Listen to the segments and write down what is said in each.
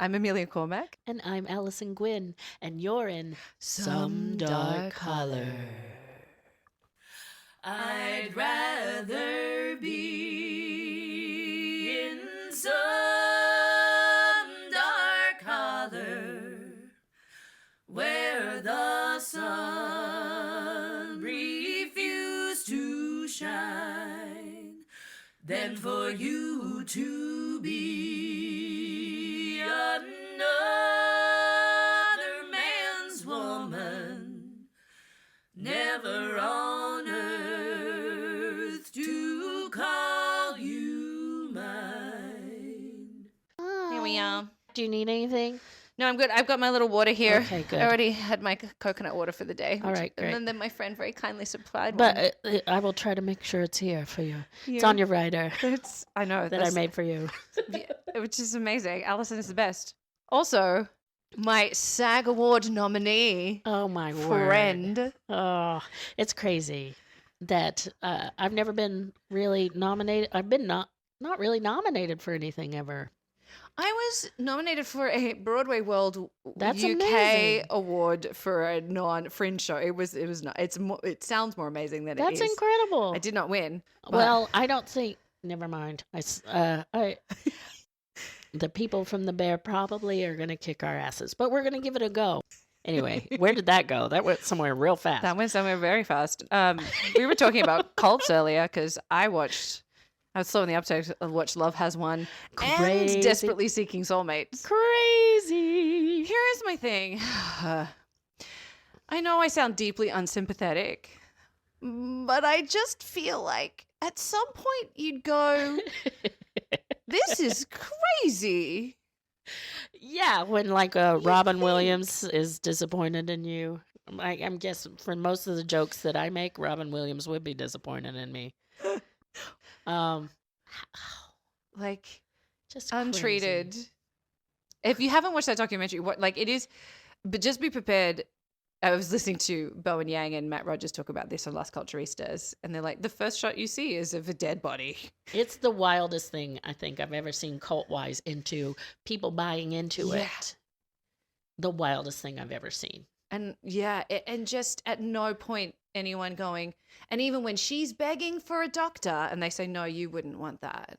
I'm Amelia Cormack. And I'm Allison Gwynn, and you're in Some Dark Holler. I'd rather be in some dark holler where the sun refused to shine than for you to be another man's woman, never on earth to call you mine. Here we are. Do you need anything? No, I'm good. I've got my little water here. Okay, good. I already had my coconut water for the day. All right, great. And then my friend very kindly supplied one. But I will try to make sure it's here for you. It's on your rider I know. that I made for you. Which is amazing. Allison is the best. Also, my SAG Award nominee Oh, my word. friend. Oh, it's crazy that I've never been really nominated. I've been not really nominated for anything ever. I was nominated for a Broadway World That's UK amazing. award for a non-fringe show. It sounds more amazing than it is. That's incredible. I did not win. but- Well, I don't think. Never mind. The people from the Bear probably are going to kick our asses, but we're going to give it a go. Anyway, where did that go? That went somewhere real fast. That went somewhere very fast. We were talking about cults earlier because I was slow in the uptake. I watched Love Has One Crazy. and Desperately Seeking Soulmates. Crazy. Here's my thing. I know I sound deeply unsympathetic, but I just feel like at some point you'd go, this is crazy. Yeah, when like Robin Williams is disappointed in you. I'm guessing for most of the jokes that I make, Robin Williams would be disappointed in me. Like, Just untreated. crazy. If you haven't watched that documentary, it is, but just be prepared. I was listening to Bowen Yang and Matt Rogers talk about this on Las Culturistas, and they're like, the first shot you see is of a dead body. It's the wildest thing I think I've ever seen cult-wise into people buying into Yeah. it. The wildest thing I've ever seen. And yeah, and just at no point anyone going, and even when she's begging for a doctor and they say, no, you wouldn't want that.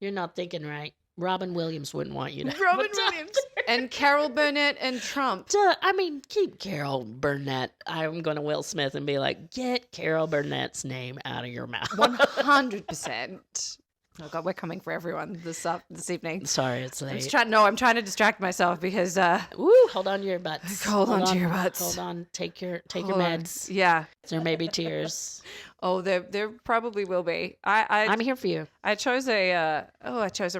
You're not thinking right. Robin Williams wouldn't want you to. Robin But- Williams and Carol Burnett and Trump. I mean, keep Carol Burnett. I'm going to Will Smith and be like, get Carol Burnett's name out of your mouth. 100%. Oh God, we're coming for everyone this evening. Sorry, it's I'm late. I'm trying to distract myself because Woo, hold on to your butts. Hold on to your butts. Hold on. Take your hold on. meds. Yeah. There may be tears. Oh, there probably will be. I'm here for you. I chose a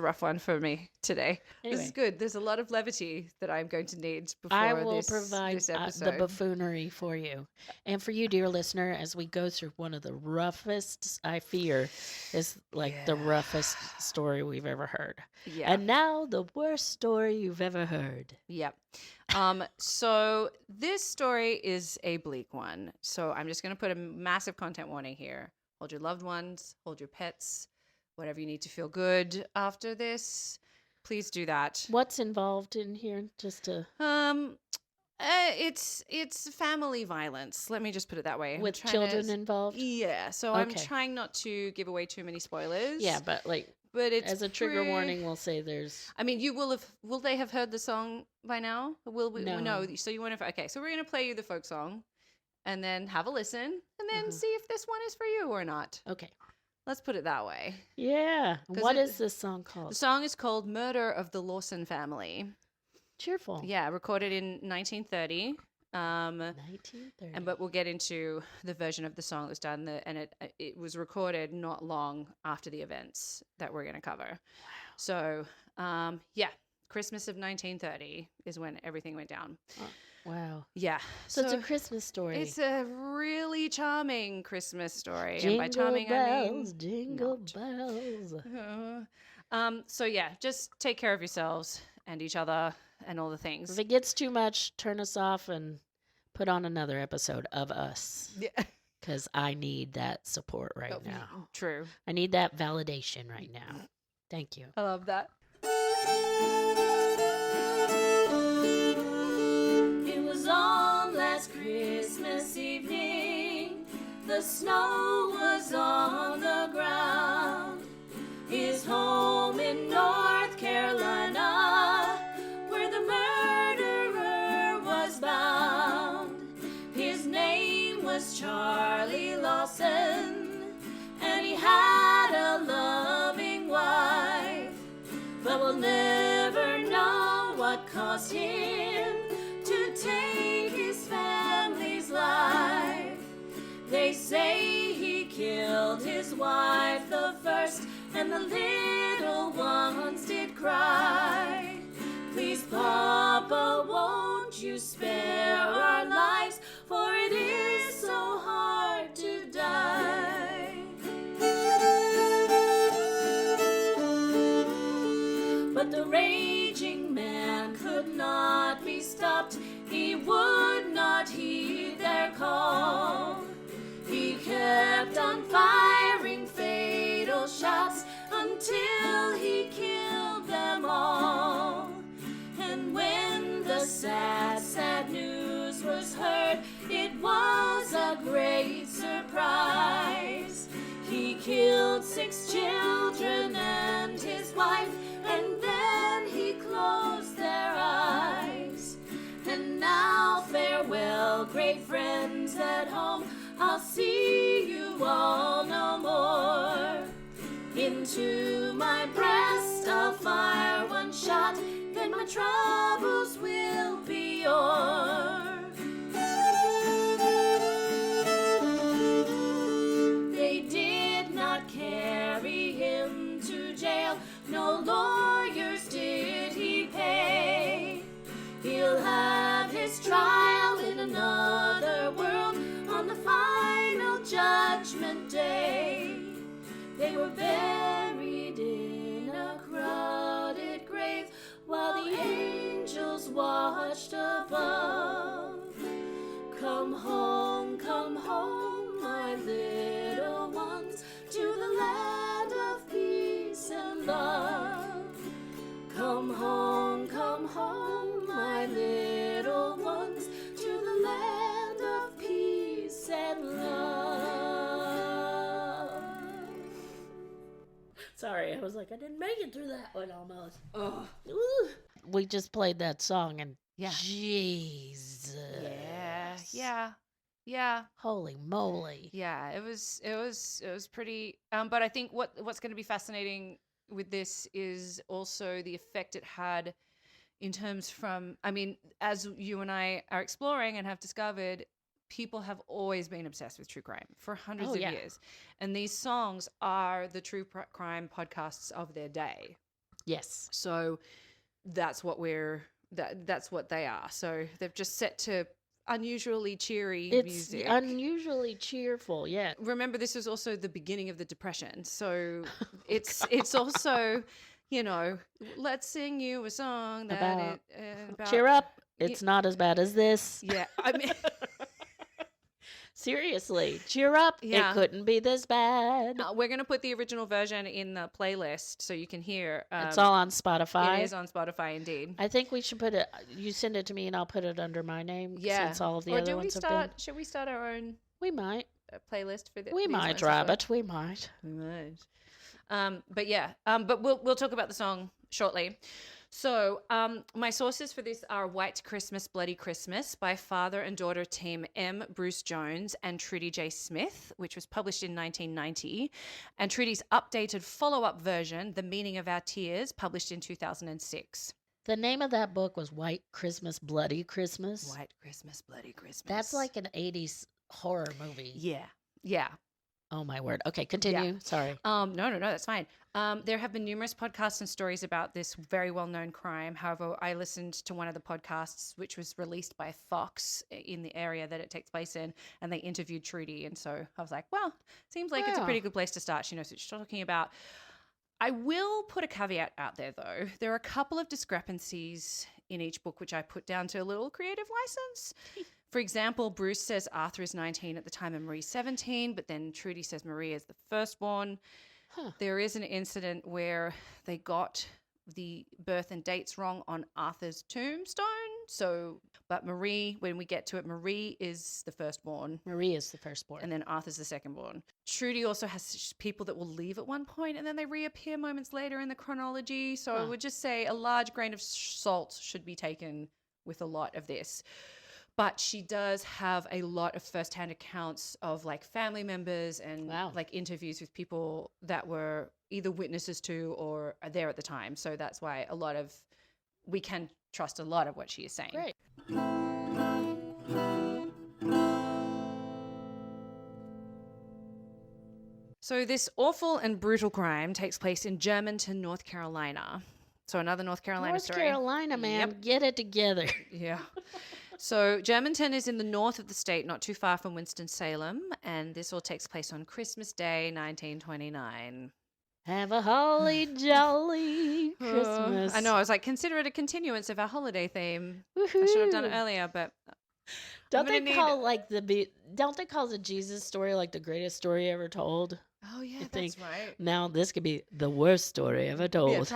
rough one for me today. This is Anyway. good. There's a lot of levity that I'm going to need before I will this provide this the episode. buffoonery for you. And for you, dear listener, as we go through one of the roughest, I fear, is like the roughest story we've ever heard. Yeah. And now the worst story you've ever heard. Yep. So this story is a bleak one. So I'm just going to put a massive content warning here. Hold your loved ones, hold your pets, whatever you need to feel good after this. Please do that. What's involved in here? Just to It's family violence. Let me just put it that way. I'm with trying children to, involved? Yeah. So I'm Okay. trying not to give away too many spoilers. Yeah, but like But it's as a trigger warning, we'll say there's I mean, will they have heard the song by now? Will we? No. No. So you want to? Okay. So we're gonna play you the folk song, and then have a listen, and then see if this one is for you or not. okay. Let's put it that way. Yeah. 'Cause What it- is this song The called? song is called "Murder of the Lawson Family." Cheerful. Yeah, recorded in 1930. 1930. But we'll get into the version of the song that was done, and it was recorded not long after the events that we're going to cover. Wow. So, yeah, Christmas of 1930 is when everything went down. Wow. Yeah. So it's a Christmas story. It's a really charming Christmas story. Jingle and by charming, bells, I mean jingle not. bells. So yeah, just take care of yourselves and each other and all the things. If it gets too much, turn us off and put on another episode of us. Yeah. Because I need that support right now. True. I need that validation right now. Thank you. I love that. the snow was on the ground. His home in North Carolina, where the murderer was bound. His name was Charlie Lawson, and he had a loving wife. But we'll never know what caused him to take his family's life. They say he killed his wife the first, and the little ones did cry. Please, Papa, won't you spare our lives, for it is so hard to die. But the raging man could not be stopped. He would not heed their call. He kept on firing fatal shots until he killed them all. And when the sad, sad news was heard, it was a great surprise. He killed 6 children and his wife, and then he closed their eyes. And now farewell, great friends at home, I'll see you all no more. Into my breast I'll fire one shot, then my troubles will be o'er. They did not carry him to jail, no lawyers did he pay. He'll have his trial in another world on the final judgment day. They were buried in a crowded grave while the angels watched above. Come home, my little ones, to the land of peace and love. Come home, my little ones, to the land of peace and love. Sorry, I was like, I didn't make it through that one almost. Oh, Ooh. We just played that song and yeah. Jesus. Yeah. Holy moly. Yeah, it was pretty. But I think what's going to be fascinating with this is also the effect it had in terms from. I mean, as you and I are exploring and have discovered, people have always been obsessed with true crime for hundreds of years, and these songs are the true crime podcasts of their day. Yes. So that's what that's what they are. So they've just set to unusually cheery music. It's unusually cheerful, yeah. Remember, this was also the beginning of the Depression, so it's also, let's sing you a song that about cheer up. It's not as bad as this. Yeah, I mean, seriously, cheer up. Yeah. It couldn't be this bad. we're gonna put the original version in the playlist so you can hear. It's all on Spotify. It is on Spotify, indeed. I think we should put it. You send it to me, and I'll put it under my name. Yeah. Since all of the Or other do we ones have start? been. Should we start our own We might. playlist for this? We might, Rabbit. We might. We might. But yeah. But we'll talk about the song shortly. So my sources for this are White Christmas, Bloody Christmas by father and daughter team M. Bruce Jones and Trudy J. Smith, which was published in 1990, and Trudy's updated follow-up version, The Meaning of Our Tears, published in 2006. The name of that book was White Christmas, Bloody Christmas. White Christmas, Bloody Christmas. That's like an 80s horror movie. Yeah. Oh, my word. Okay, continue. Yeah. Sorry. No, that's fine. There have been numerous podcasts and stories about this very well-known crime. However, I listened to one of the podcasts, which was released by Fox in the area that it takes place in, and they interviewed Trudy. And so I was like, well, seems like it's a pretty good place to start. She knows what she's talking about. I will put a caveat out there, though. There are a couple of discrepancies in each book, which I put down to a little creative license. For example, Bruce says Arthur is 19 at the time and Marie's 17, but then Trudy says Marie is the firstborn. Huh. There is an incident where they got the birth and dates wrong on Arthur's tombstone. So But Marie, when we get to it, Marie is the firstborn. Marie is the firstborn. And then Arthur's the secondborn. Trudy also has people that will leave at one point and then they reappear moments later in the chronology. So I would just say a large grain of salt should be taken with a lot of this. But she does have a lot of firsthand accounts of like family members and like interviews with people that were either witnesses to or are there at the time. So that's why we can trust a lot of what she is saying. Great. So this awful and brutal crime takes place in Germantown, North Carolina. So another North Carolina story. North Carolina, man, get it together. Yeah. So Germantown is in the north of the state, not too far from Winston-Salem, and this all takes place on Christmas Day, 1929. Have a holly jolly Christmas. I know. I was like, consider it a continuance of our holiday theme. Woo-hoo. I should have done it earlier, but don't they call the Jesus story like the greatest story ever told? Oh yeah, that's right. Now this could be the worst story ever told.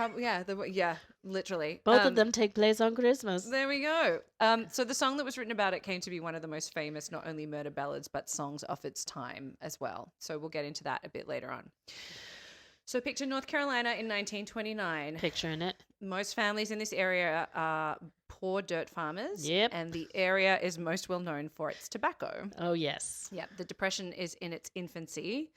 Literally. Both of them take place on Christmas. There we go. So the song that was written about it came to be one of the most famous, not only murder ballads, but songs of its time as well. So we'll get into that a bit later on. So picture North Carolina in 1929. Picturing it. Most families in this area are poor dirt farmers. Yep. And the area is most well known for its tobacco. Oh, yes. Yeah, the Depression is in its infancy.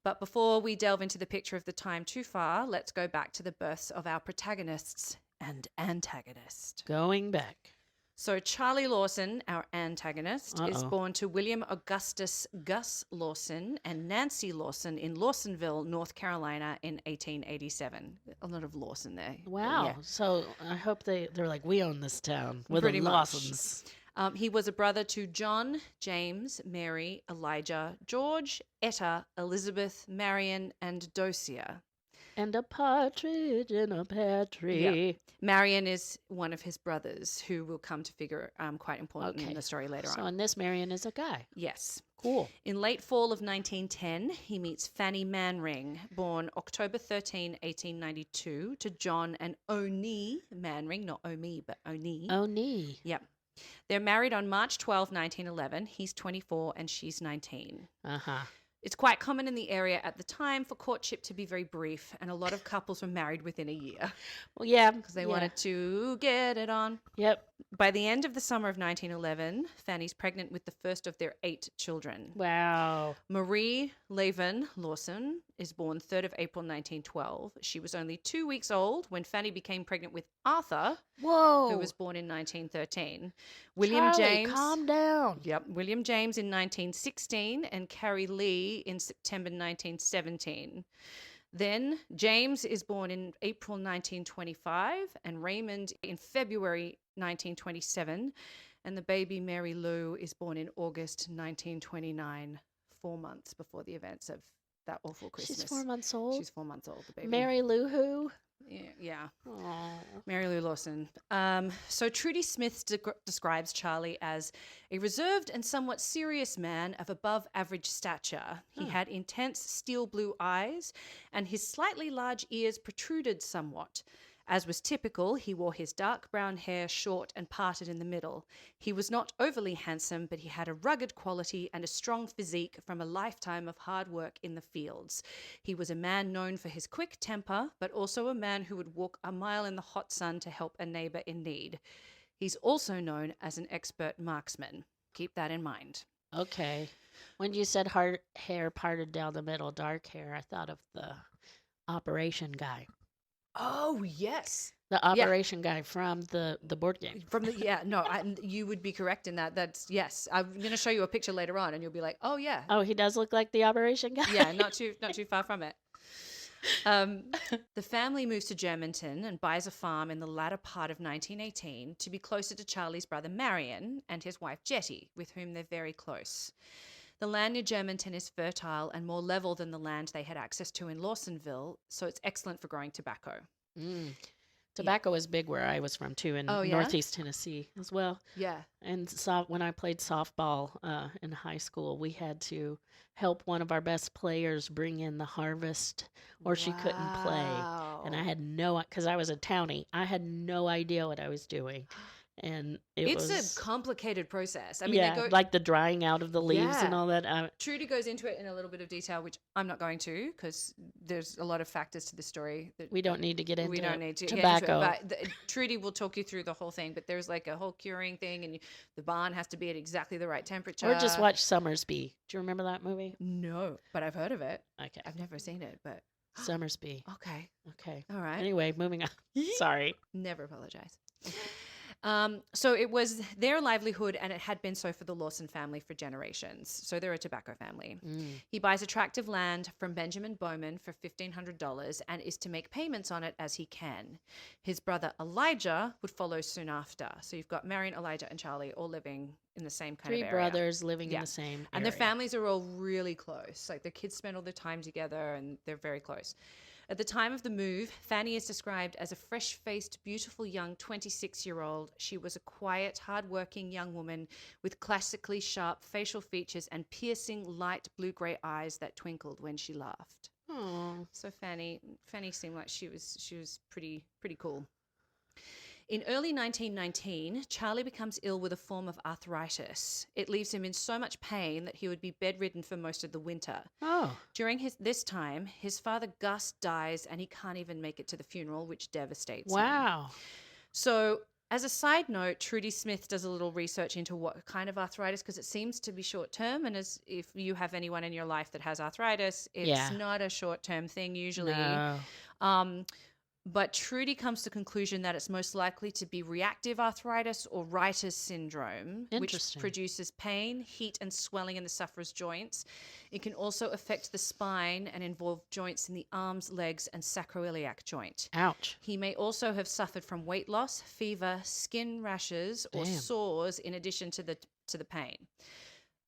But before we delve into the picture of the time too far, let's go back to the births of our protagonists and antagonist. Going back. So Charlie Lawson, our antagonist, is born to William Augustus Gus Lawson and Nancy Lawson in Lawsonville, North Carolina in 1887. A lot of Lawson there. Wow. Yeah. So I hope they're like, we own this town. We're Pretty the much. Lawsons. He was a brother to John, James, Mary, Elijah, George, Etta, Elizabeth, Marion, and Dosia. And a partridge in a pear tree. Yeah. Marion is one of his brothers who will come to figure quite important in the story later on. So in this, Marion is a guy. Yes. Cool. In late fall of 1910, he meets Fanny Manring, born October 13, 1892, to John and Oni Manring, not Omi, but Oni. Oni. Yep. They're married on March 12, 1911. He's 24 and she's 19. Uh-huh. It's quite common in the area at the time for courtship to be very brief, and a lot of couples were married within a year. Well, yeah. Because they wanted to get it on. Yep. By the end of the summer of 1911, Fanny's pregnant with the first of their 8 children. Wow. Marie Laven Lawson is born 3rd of April 1912. She was only 2 weeks old when Fanny became pregnant with Arthur, Whoa. who was born in 1913. Charlie, calm down. Yep. William James in 1916 and Carrie Lee in September 1917. Then James is born in April 1925 and Raymond in February 1927. And the baby Mary Lou is born in August 1929, 4 months before the events of that awful Christmas. She's 4 months old? She's 4 months old, the baby. Mary Lou who? Yeah. Aww. Mary Lou Lawson. So Trudy Smith describes Charlie as a reserved and somewhat serious man of above average stature. He had intense steel blue eyes and his slightly large ears protruded somewhat. As was typical, he wore his dark brown hair short and parted in the middle. He was not overly handsome, but he had a rugged quality and a strong physique from a lifetime of hard work in the fields. He was a man known for his quick temper, but also a man who would walk a mile in the hot sun to help a neighbor in need. He's also known as an expert marksman. Keep that in mind. Okay. When you said hair parted down the middle, dark hair, I thought of the operation guy. Oh, yes. The operation guy from the board game. You would be correct in that. That's, yes. I'm going to show you a picture later on and you'll be like, oh, yeah. Oh, he does look like the operation guy? Yeah, not too far from it. The family moves to Germantown and buys a farm in the latter part of 1918 to be closer to Charlie's brother Marion and his wife Jetty, with whom they're very close. The land near Germantown is fertile and more level than the land they had access to in Lawsonville, so it's excellent for growing tobacco. Mm. Tobacco is big where I was from, too, in Northeast Tennessee as well. Yeah. And when I played softball in high school, we had to help one of our best players bring in the harvest or she couldn't play. And I had because I was a townie, I had no idea what I was doing. And it It's was a complicated process. I mean, they go. like the drying out of the leaves and Yeah. all that. Trudy goes into it in a little bit of detail, which I'm not going to because there's a lot of factors to the story that We don't need to get into we don't need to tobacco. get into it. But Trudy will talk you through the whole thing. But there's like a whole curing thing, and the barn has to be at exactly the right temperature. Or just watch Summersby. Do you remember that movie? No, but I've heard of it. Okay. I've never seen it, but Summersby. okay, Okay. all right. Anyway, moving on. Sorry. Never apologize. So it was their livelihood, and it had been so for the Lawson family for generations. So they're a tobacco family. He buys a tract of land from Benjamin Bowman for $1,500 and is to make payments on it as he can. His brother Elijah would follow soon after. So you've got Marion, Elijah, and Charlie all living in the same kind Three of area. brothers living in Yeah. the same And area. their families are all really close. Like their kids spend all their time together and they're very close. At the time of the move, Fanny is described as a fresh-faced, beautiful young 26-year-old. She was a quiet, hard-working young woman with classically sharp facial features and piercing light blue-gray eyes that twinkled when she laughed. Oh. So Fanny seemed like she was pretty cool. In early 1919, Charlie becomes ill with a form of arthritis. It leaves him in so much pain that he would be bedridden for most of the winter. Oh. During this time, his father Gus dies and he can't even make it to the funeral, which devastates him. Wow. So, as a side note, Trudy Smith does a little research into what kind of arthritis, because it seems to be short term. And as if you have anyone in your life that has arthritis, it's not a short term thing usually. No. But Trudy comes to the conclusion that it's most likely to be reactive arthritis or writer's syndrome, which Interesting. produces pain, heat, and swelling in the sufferer's joints. It can also affect the spine and involve joints in the arms, legs, and sacroiliac joint. Ouch. He may also have suffered from weight loss, fever, skin rashes, or Damn. sores in addition to the pain.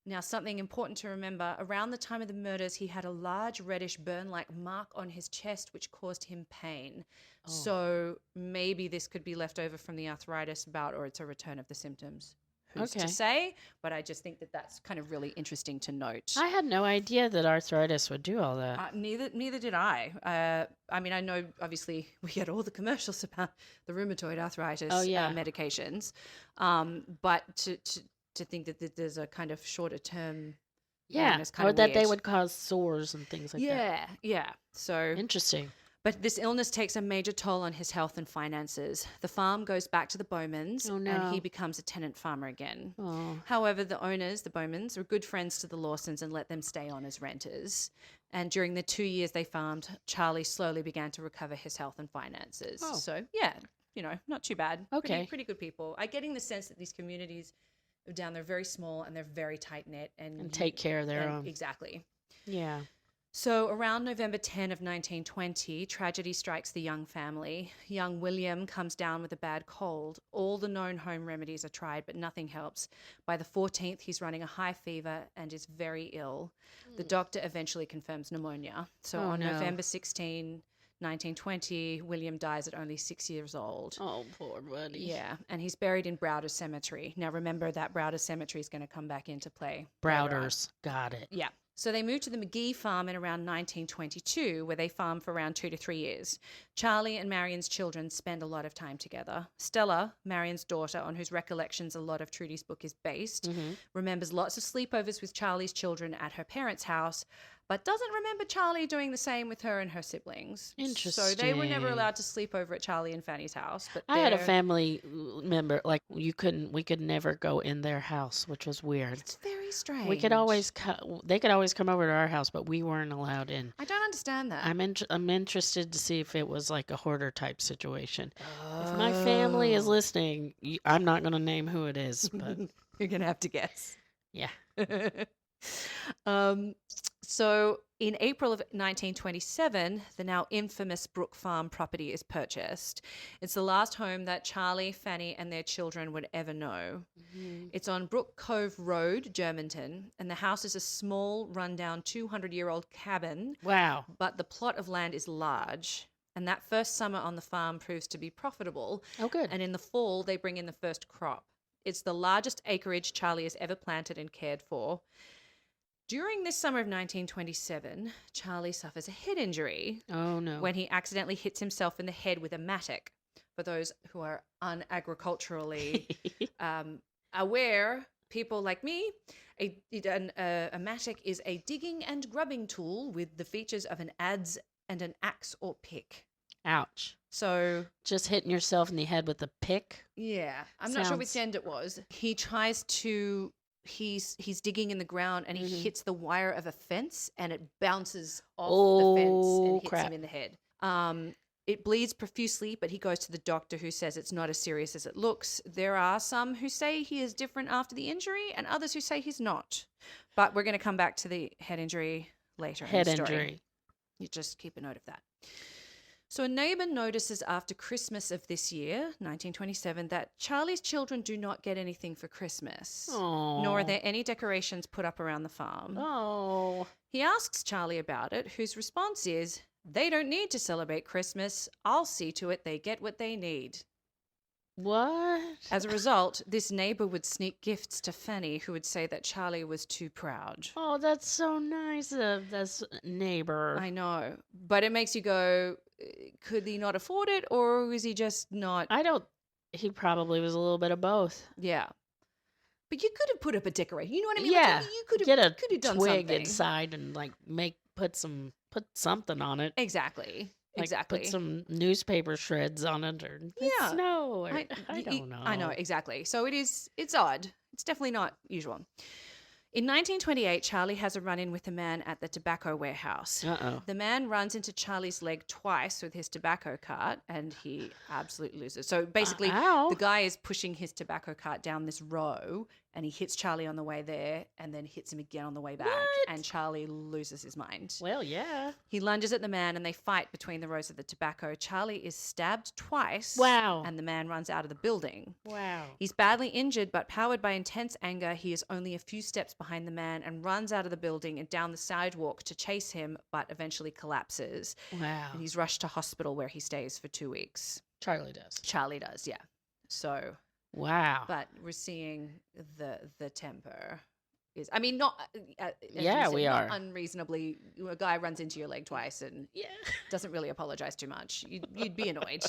Now, something important to remember, around the time of the murders, he had a large reddish burn-like mark on his chest, which caused him pain. Oh. So maybe this could be left over from the arthritis bout, or it's a return of the symptoms. Who's Okay. to say? But I just think that that's kind of really interesting to note. I had no idea that arthritis would do all that. Neither did I. I mean, I know obviously we get all the commercials about the rheumatoid arthritis medications, but to think that there's a kind of shorter term, is kind or of that they weird. would cause sores and things like that. Yeah. So Interesting. But this illness takes a major toll on his health and finances. The farm goes back to the Bowmans, Oh, no. and he becomes a tenant farmer again. Oh. However, the owners, the Bowmans, are good friends to the Lawsons and let them stay on as renters. And during the 2 years they farmed, Charlie slowly began to recover his health and finances. Oh. So, yeah, not too bad. Okay. Pretty good people. I'm getting the sense that these communities down there are very small and they're very tight-knit. And take care of their own. Exactly. Yeah. So around November 10 of 1920, tragedy strikes the Young family. Young William comes down with a bad cold. All the known home remedies are tried, but nothing helps. By the 14th, he's running a high fever and is very ill. The doctor eventually confirms pneumonia. So Oh, on no. November 16, 1920, William dies at only 6 years old. Oh, poor buddy. Yeah, and he's buried in Browder Cemetery. Now remember that Browder Cemetery is going to come back into play. later on. Browders. Got it. Yeah. So they moved to the McGee farm in around 1922, where they farmed for around 2 to 3 years. Charlie and Marion's children spend a lot of time together. Stella, Marion's daughter, on whose recollections a lot of Trudy's book is based, remembers lots of sleepovers with Charlie's children at her parents' house, but doesn't remember Charlie doing the same with her and her siblings. So they were never Interesting. allowed to sleep over at Charlie and Fanny's house. But I had a they're- family member, like we could never go in their house, which was weird. It's very strange. We could always they could always come over to our house, but we weren't allowed in. I don't understand that. I'm interested to see if it was like a hoarder type situation. If my family is listening, I'm not going to name who it is, but You're going to have to guess. yeah. So in April of 1927, the now infamous Brook Farm property is purchased. It's the last home that Charlie, Fanny, and their children would ever know. It's on Brook Cove Road, Germantown, and the house is a small, rundown 200-year-old cabin, Wow. but the plot of land is large. And that first summer on the farm proves to be profitable. Oh, good. And in the fall, they bring in the first crop. It's the largest acreage Charlie has ever planted and cared for. During this summer of 1927, Charlie suffers a head injury Oh no. when he accidentally hits himself in the head with a mattock. for those who are unagriculturally aware, people like me, a mattock is a digging and grubbing tool with the features of an adze and an axe or pick. Ouch. So just hitting yourself in the head with a pick. Yeah. I'm not sure which end it was. He tries to, he's digging in the ground and he hits the wire of a fence and it bounces off the fence and hits him in the head. It bleeds profusely, but he goes to the doctor who says it's not as serious as it looks. There are some who say he is different after the injury and others who say he's not. But we're going to come back to the head injury later in the story. Injury. You just keep a note of that. So a neighbor notices after Christmas of this year, 1927, that Charlie's children do not get anything for Christmas. Aww. Nor are there any decorations put up around the farm. Oh. He asks Charlie about it, whose response is, "They don't need to celebrate Christmas. I'll see to it they get what they need." What? As a result, this neighbor would sneak gifts to Fanny, who would say that Charlie was too proud. Oh, that's so nice of this neighbor. I know. But it makes you go, could he not afford it, or was he just not? He probably was a little bit of both. Yeah. But you could have put up a decoration. You know what I mean? Yeah. Like you could have, get a done twig something inside and like put something on it. Exactly. Like exactly. Put some newspaper shreds on it or snow. Or, I don't know. I know, exactly. So it's odd. It's definitely not usual. In 1928, Charlie has a run-in with a man at the tobacco warehouse. Uh-oh. The man runs into Charlie's leg twice with his tobacco cart, and he absolutely loses. So basically, the guy is pushing his tobacco cart down this row, and he hits Charlie on the way there, and then hits him again on the way back. What? And Charlie loses his mind. Well, yeah. He lunges at the man, and they fight between the rows of the tobacco. Charlie is stabbed twice. Wow. And the man runs out of the building. Wow. He's badly injured, but powered by intense anger, he is only a few steps behind the man and runs out of the building and down the sidewalk to chase him, but eventually collapses. Wow. And he's rushed to hospital where he stays for 2 weeks. Charlie does. Charlie does, yeah. So. Wow. But we're seeing the temper is, I mean, not. We are. Unreasonably, a guy runs into your leg twice and doesn't really apologize too much. You'd be annoyed.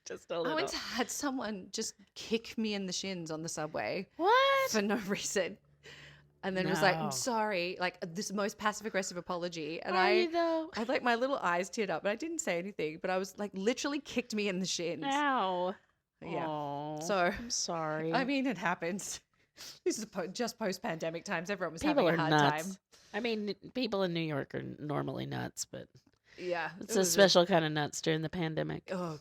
Just a little. I once had someone just kick me in the shins on the subway. What? For no reason. And then was like, "I'm sorry," like this most passive aggressive apology. And I like my little eyes teared up, but I didn't say anything. But I was like, literally kicked me in the shins. Ow. Yeah. Aww, so I'm sorry. I mean, it happens. This is just post-pandemic times. Everyone was people having a hard nuts. time. I mean, people in New York are normally nuts, but yeah, it's a special kind of nuts during the pandemic. Oh.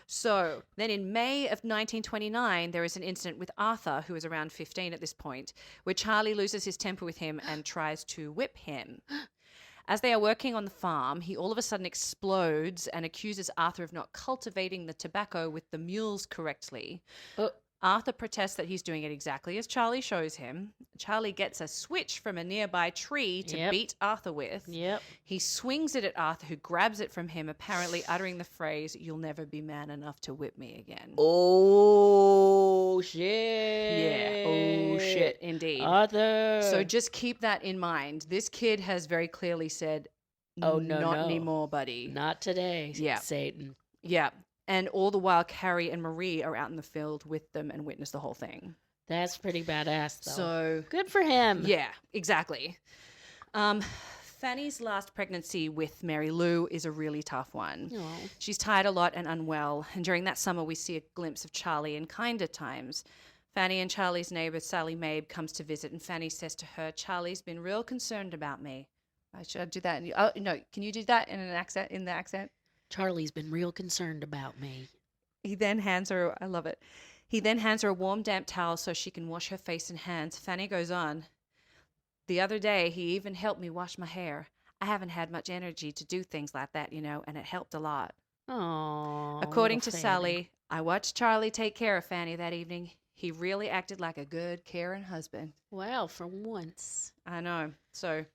So then in May of 1929, there is an incident with Arthur, who is around 15 at this point, where Charlie loses his temper with him and tries to whip him. As they are working on the farm, he all of a sudden explodes and accuses Arthur of not cultivating the tobacco with the mules correctly. Arthur protests that he's doing it exactly as Charlie shows him. Charlie gets a switch from a nearby tree to beat Arthur with. Yep. He swings it at Arthur, who grabs it from him, apparently uttering the phrase, "You'll never be man enough to whip me again." Oh, shit. Yeah. Oh, shit, indeed. Arthur. So just keep that in mind. This kid has very clearly said, not anymore, buddy. Not today, Satan. Yeah. And all the while, Carrie and Marie are out in the field with them and witness the whole thing. That's pretty badass, though. So good for him. Yeah, exactly. Fanny's last pregnancy with Mary Lou is a really tough one. Aww. She's tired a lot and unwell. And during that summer, we see a glimpse of Charlie in kinder times. Fanny and Charlie's neighbor, Sally Mabe, comes to visit, and Fanny says to her, "Charlie's been real concerned about me." Should I do that? Oh, no. Can you do that in an accent? In the accent? Charlie's been real concerned about me. He then hands her, I love it. He then hands her a warm, damp towel so she can wash her face and hands. Fanny goes on. "The other day, he even helped me wash my hair. I haven't had much energy to do things like that, and it helped a lot." Aww. According to Sally, "I watched Charlie take care of Fanny that evening. He really acted like a good, caring husband." Well, for once. I know. So,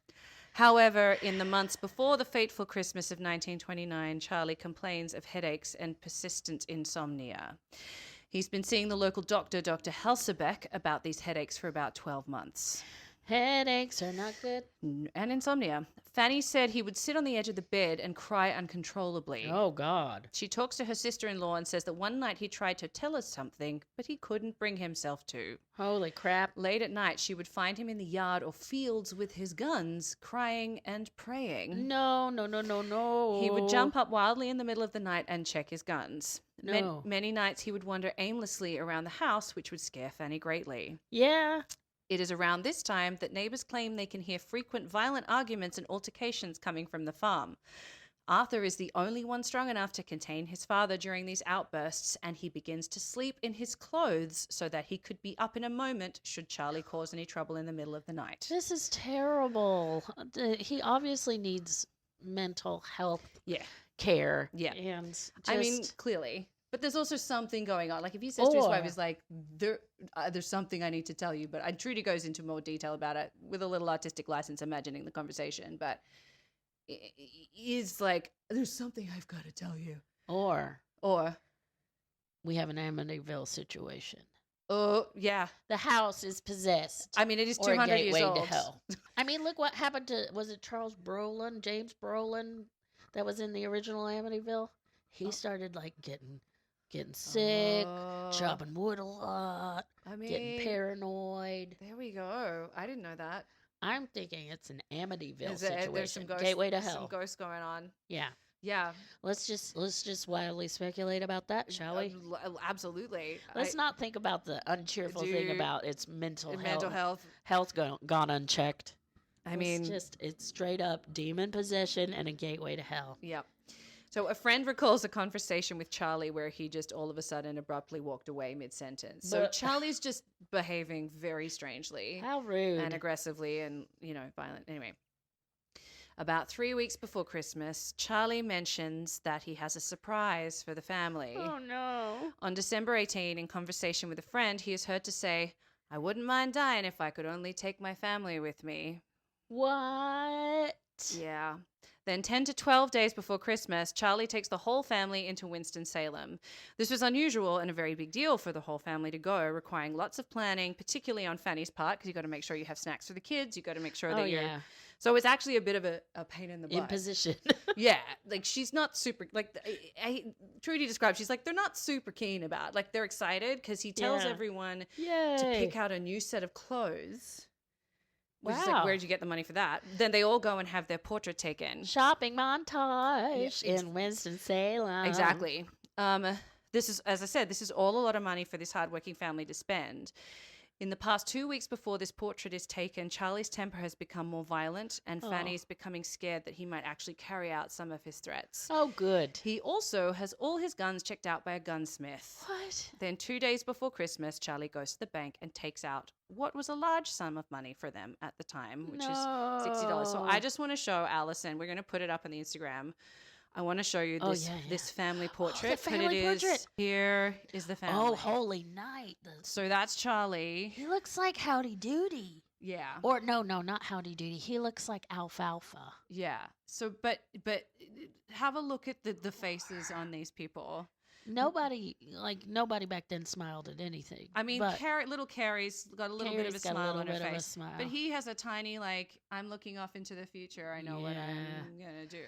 however, in the months before the fateful Christmas of 1929, Charlie complains of headaches and persistent insomnia. He's been seeing the local doctor, Dr. Helsebeck, about these headaches for about 12 months. Headaches are not good. And insomnia. Fanny said he would sit on the edge of the bed and cry uncontrollably. Oh, God. She talks to her sister-in-law and says that one night he tried to tell her something, but he couldn't bring himself to. Holy crap. Late at night, she would find him in the yard or fields with his guns, crying and praying. No, no, no, no, no. He would jump up wildly in the middle of the night and check his guns. No. Many nights he would wander aimlessly around the house, which would scare Fanny greatly. Yeah. It is around this time that neighbors claim they can hear frequent violent arguments and altercations coming from the farm. Arthur is the only one strong enough to contain his father during these outbursts, and he begins to sleep in his clothes so that he could be up in a moment should Charlie cause any trouble in the middle of the night. This is terrible. He obviously needs mental health care. Yeah. And just... I mean, clearly. But there's also something going on. Like if he says to his wife, he's like, there's something I need to tell you. But Trudy goes into more detail about it with a little artistic license, imagining the conversation. But is like, there's something I've got to tell you. Or we have an Amityville situation. Oh, yeah. The house is possessed. I mean, it is or 200 a gateway years old. to hell. I mean, look what happened to, was it James Brolin that was in the original Amityville? He started like getting sick, chopping wood a lot, getting paranoid. There we go. I didn't know that. I'm thinking it's an Amityville situation. There's some gateway to hell. Some ghosts going on. Yeah. Yeah. Let's just wildly speculate about that, shall we? Absolutely. Let's not think about the uncheerful thing about its mental health. Health gone unchecked. It's straight up demon possession and a gateway to hell. Yep. So a friend recalls a conversation with Charlie where he just all of a sudden abruptly walked away mid-sentence. So Charlie's just behaving very strangely. How rude. And aggressively and, violent. Anyway. About 3 weeks before Christmas, Charlie mentions that he has a surprise for the family. Oh, no. On December 18, in conversation with a friend, he is heard to say, "I wouldn't mind dying if I could only take my family with me." What? Yeah. Then 10 to 12 days before Christmas, Charlie takes the whole family into Winston-Salem. This was unusual and a very big deal for the whole family to go, requiring lots of planning, particularly on Fanny's part, because you've got to make sure you have snacks for the kids. You've got to make sure that you're... Yeah. So it's actually a bit of a pain in the butt. Imposition. Yeah. Like, she's not super... Like, Trudy describes, she's like, they're not super keen about. Like, they're excited because he tells everyone to pick out a new set of clothes. Which is like, where'd you get the money for that? Then they all go and have their portrait taken. Shopping montage in Winston-Salem. Exactly. This is, as I said, this is all a lot of money for this hardworking family to spend. In the past 2 weeks before this portrait is taken, Charlie's temper has become more violent, and Fanny's becoming scared that he might actually carry out some of his threats. Oh, good. He also has all his guns checked out by a gunsmith. What? Then 2 days before Christmas, Charlie goes to the bank and takes out what was a large sum of money for them at the time, which is $60. So I just want to show Allison, we're going to put it up on the Instagram. I want to show you this family portrait. The family portrait. Here is the family. Oh, holy night. So that's Charlie. He looks like Howdy Doody. Yeah. Or no, not Howdy Doody. He looks like Alfalfa. Yeah. So, but have a look at the faces on these people. Nobody back then smiled at anything. I mean, little Carrie's got a little bit of a smile on her face. But he has a tiny, I'm looking off into the future. I know what I'm going to do.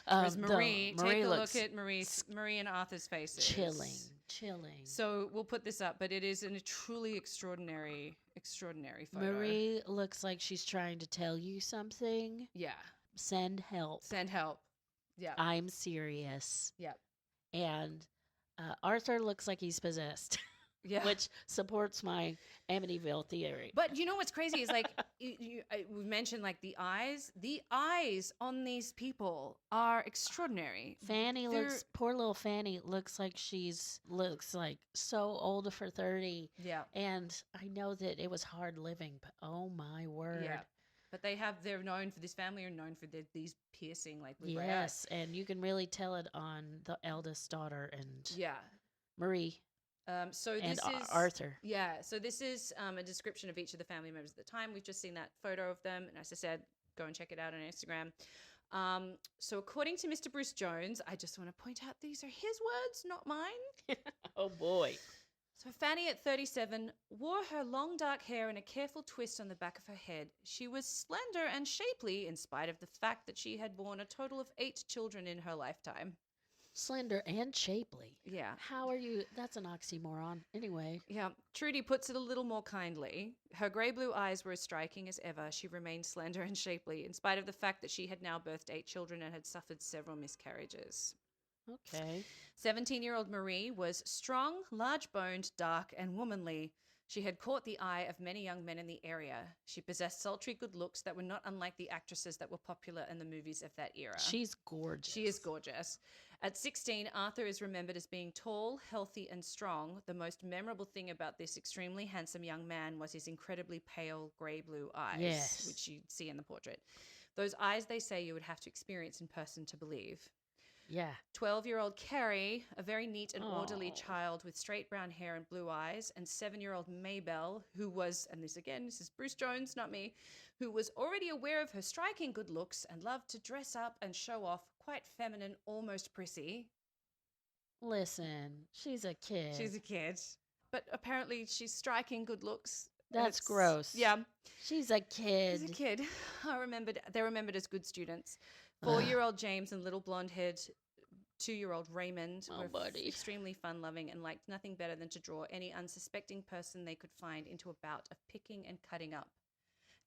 Whereas Marie, take a look at Marie and Arthur's faces. Chilling. So we'll put this up, but it is a truly extraordinary photo. Marie looks like she's trying to tell you something. Yeah. Send help. Yeah. I'm serious. Yep. And Arthur looks like he's possessed. Yeah. Which supports my Amityville theory. But you know what's crazy is we mentioned the eyes. The eyes on these people are extraordinary. Poor little Fanny looks like looks like so old for 30. Yeah. And I know that it was hard living, but oh my word. Yeah. But they're known for this family are known for these piercing blue gray eyes. And you can really tell it on the eldest daughter and Marie. So this is Arthur. Yeah. So this is a description of each of the family members at the time. We've just seen that photo of them, and as I said, go and check it out on Instagram. So according to Mr. Bruce Jones, I just want to point out these are his words, not mine. Oh boy. So Fanny, at 37, wore her long dark hair in a careful twist on the back of her head. She was slender and shapely in spite of the fact that she had borne a total of 8 children in her lifetime. Slender and shapely. Yeah. How are you? That's an oxymoron. Anyway. Yeah. Trudy puts it a little more kindly. Her grey blue eyes were as striking as ever. She remained slender and shapely in spite of the fact that she had now birthed 8 children and had suffered several miscarriages. Okay. 17-year-old Marie was strong, large-boned, dark, and womanly. She had caught the eye of many young men in the area. She possessed sultry good looks that were not unlike the actresses that were popular in the movies of that era. She's gorgeous. She is gorgeous. At 16, Arthur is remembered as being tall, healthy, and strong. The most memorable thing about this extremely handsome young man was his incredibly pale grey-blue eyes, which you see in the portrait. Those eyes, they say, you would have to experience in person to believe. Yeah. 12-year-old Carrie, a very neat and orderly child with straight brown hair and blue eyes, and 7-year-old Maybelle, who was, and this is Bruce Jones, not me, who was already aware of her striking good looks and loved to dress up and show off, quite feminine, almost prissy. Listen, she's a kid. She's a kid. But apparently she's striking good looks. That's gross. Yeah. She's a kid. She's a kid. They're remembered as good students. 4-year-old James and little blonde-haired 2-year-old Raymond were extremely fun-loving and liked nothing better than to draw any unsuspecting person they could find into a bout of picking and cutting up.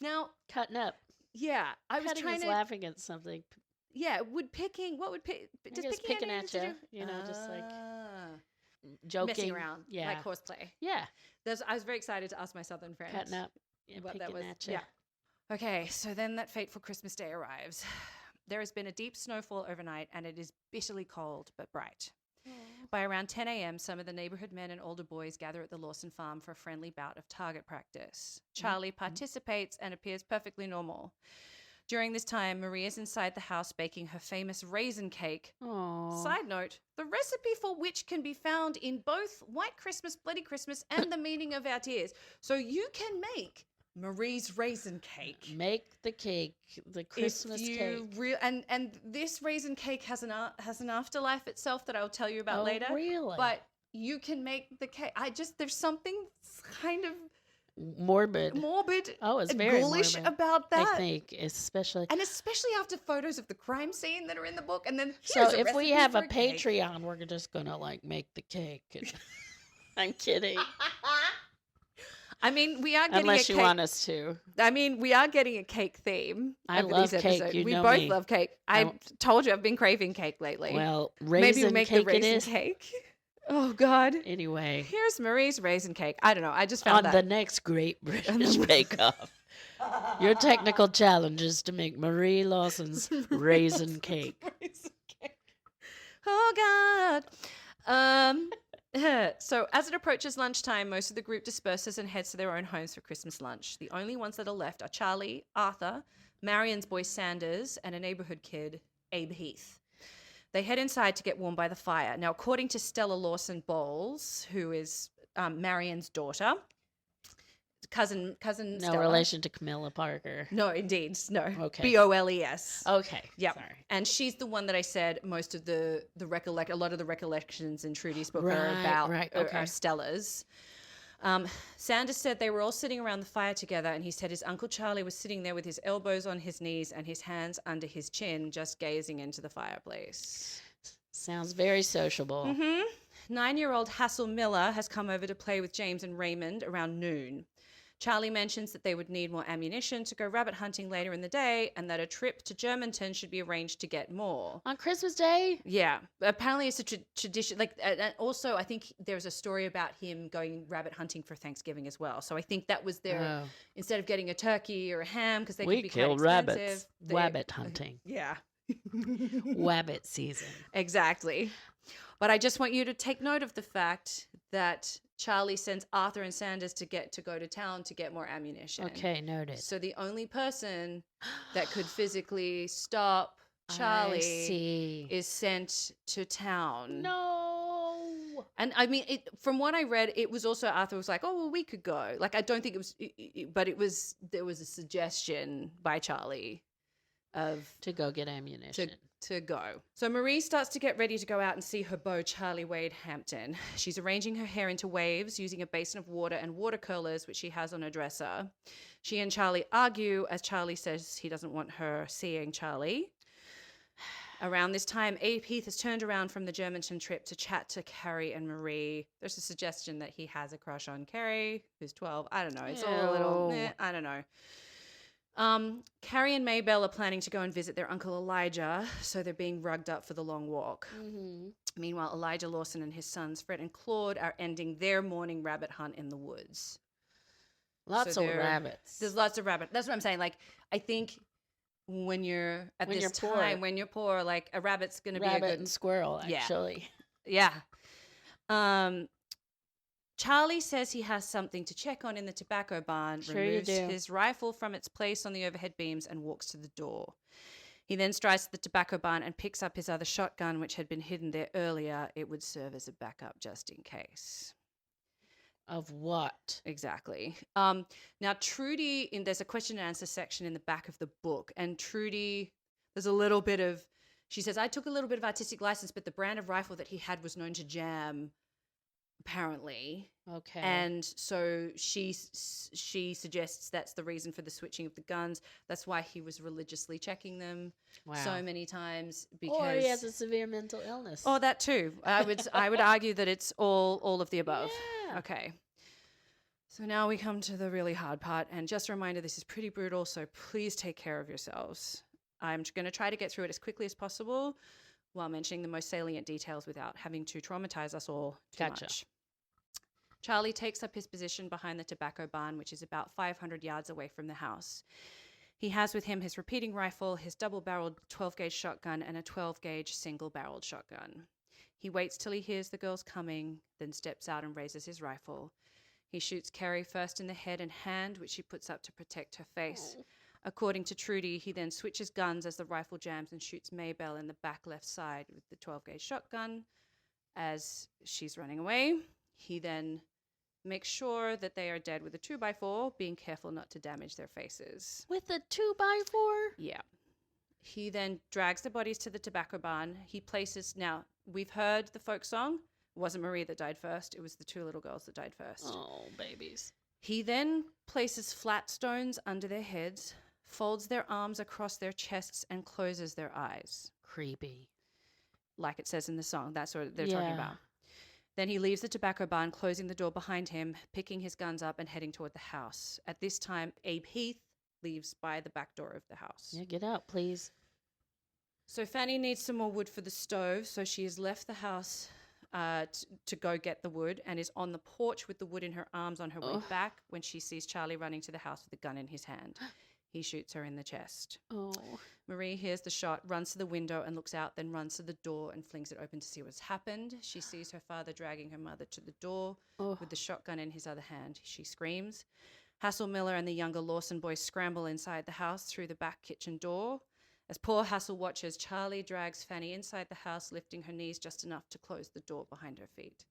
Now, cutting up. Yeah, I was Cutting trying is to laughing at something. Yeah, what would pick? Does Just picking picking have at anything you, to do? just like Ah. joking Messing around, Yeah. like horseplay. Yeah. I was very excited to ask my southern friends Cutting up and what picking that was. at you. Yeah. Okay, so then that fateful Christmas day arrives. There has been a deep snowfall overnight, and it is bitterly cold but bright. By around 10 a.m., some of the neighborhood men and older boys gather at the Lawson farm for a friendly bout of target practice. Charlie participates and appears perfectly normal. During this time, Marie is inside the house baking her famous raisin cake. Aww. Side note, the recipe for which can be found in both White Christmas, Bloody Christmas, and The Meaning of Our Tears. So you can make Marie's raisin cake. Make the cake, the Christmas cake. And this raisin cake has an afterlife itself that I'll tell you about later. Really? But you can make the cake. There's something kind of morbid. Oh, it's very ghoulish morbid about that. I think, especially after photos of the crime scene that are in the book, and then so if we have a Patreon, we're just gonna make the cake. I'm kidding. I mean, we are getting unless you want us to. I mean, we are getting a cake theme. I love cake. We both love cake. I told you I've been craving cake lately. Well, maybe we'll make the raisin cake. Oh God. Anyway, here's Marie's raisin cake. I don't know. I just found on the next Great British Bake Off. Your technical challenge is to make Marie Lawson's raisin cake. Oh God. So as it approaches lunchtime, most of the group disperses and heads to their own homes for Christmas lunch. The only ones that are left are Charlie, Arthur, Marion's boy Sanders, and a neighborhood kid, Abe Heath. They head inside to get warm by the fire. Now, according to Stella Lawson Bowles, who is Marion's daughter, cousin No Stella. relation to Camilla Parker. No, indeed, no. Okay. Boles. Okay. Yep. Sorry. And she's the one that I said most of a lot of the recollections in Trudy's book are Right, about right, are okay. Stella's. Sanders said they were all sitting around the fire together, and he said his Uncle Charlie was sitting there with his elbows on his knees and his hands under his chin, just gazing into the fireplace. Sounds very sociable. Mm-hmm. 9-year-old Hassel Miller has come over to play with James and Raymond around noon. Charlie mentions that they would need more ammunition to go rabbit hunting later in the day, and that a trip to Germantown should be arranged to get more. On Christmas Day? Yeah. Apparently it's a tradition. Also, I think there's a story about him going rabbit hunting for Thanksgiving as well. So I think that was their, instead of getting a turkey or a ham, because they could be kill quite expensive. Rabbits. Wabbit hunting. Yeah. Wabbit season. Exactly. But I just want you to take note of the fact that Charlie sends Arthur and Sanders to go to town to get more ammunition. Okay, noted. So the only person that could physically stop Charlie is sent to town. No. And I mean, from what I read, it was also Arthur was like, "Oh, well, we could go." Like, I don't think it was, but there was a suggestion by Charlie of to go get ammunition. to go. So Marie starts to get ready to go out and see her beau, Charlie Wade Hampton. She's arranging her hair into waves using a basin of water and water curlers, which she has on her dresser. She and Charlie argue as Charlie says he doesn't want her seeing Charlie. Around this time, Abe Heath has turned around from the Germantown trip to chat to Carrie and Marie. There's a suggestion that he has a crush on Carrie, who's 12. I don't know. It's all a little, I don't know. Carrie and Maybelle are planning to go and visit their uncle Elijah, so they're being rugged up for the long walk. Mm-hmm. Meanwhile, Elijah Lawson and his sons, Fred and Claude, are ending their morning rabbit hunt in the woods. Lots of rabbits. There's lots of rabbits. That's what I'm saying. Like, I think when you're at When this you're time, poor. when you're poor, like a rabbit's going to be a Rabbit good... and squirrel, actually. Yeah. Charlie says he has something to check on in the tobacco barn, Sure you removes do. his rifle from its place on the overhead beams and walks to the door. He then strides to the tobacco barn and picks up his other shotgun, which had been hidden there earlier. It would serve as a backup just in case. Of what? Exactly. Now, Trudy, there's a question and answer section in the back of the book, and Trudy, there's a little bit of, she says, I took a little bit of artistic license, but the brand of rifle that he had was known to jam, apparently. Okay. And so she suggests that's the reason for the switching of the guns. That's why he was religiously checking them so many times, because Or he has a severe mental illness. Oh, that too. I would argue that it's all of the above. Yeah. Okay. So now we come to the really hard part, and just a reminder, this is pretty brutal, so please take care of yourselves. I'm going to try to get through it as quickly as possible while mentioning the most salient details without having to traumatize us all too much. Charlie takes up his position behind the tobacco barn, which is about 500 yards away from the house. He has with him his repeating rifle, his double-barreled 12-gauge shotgun, and a 12-gauge single-barreled shotgun. He waits till he hears the girls coming, then steps out and raises his rifle. He shoots Carrie first in the head and hand, which she puts up to protect her face. Oh. According to Trudy, he then switches guns as the rifle jams and shoots Maybelle in the back left side with the 12-gauge shotgun as she's running away. He then makes sure that they are dead with a 2x4, being careful not to damage their faces. With a 2x4? Yeah. He then drags the bodies to the tobacco barn. He places, now, we've heard the folk song. It wasn't Marie that died first. It was the two little girls that died first. Oh, babies. He then places flat stones under their heads, folds their arms across their chests, and closes their eyes. Creepy. Like it says in the song. That's what they're talking about. Then he leaves the tobacco barn, closing the door behind him, picking his guns up and heading toward the house. At this time, Abe Heath leaves by the back door of the house. Yeah, get out, please. So Fanny needs some more wood for the stove, so she has left the house to go get the wood and is on the porch with the wood in her arms on her way back when she sees Charlie running to the house with a gun in his hand. He shoots her in the chest. Oh. Marie hears the shot, runs to the window and looks out, then runs to the door and flings it open to see what's happened. She sees her father dragging her mother to the door with the shotgun in his other hand. She screams. Hassel Miller and the younger Lawson boys scramble inside the house through the back kitchen door. As poor Hassel watches, Charlie drags Fanny inside the house, lifting her knees just enough to close the door behind her feet.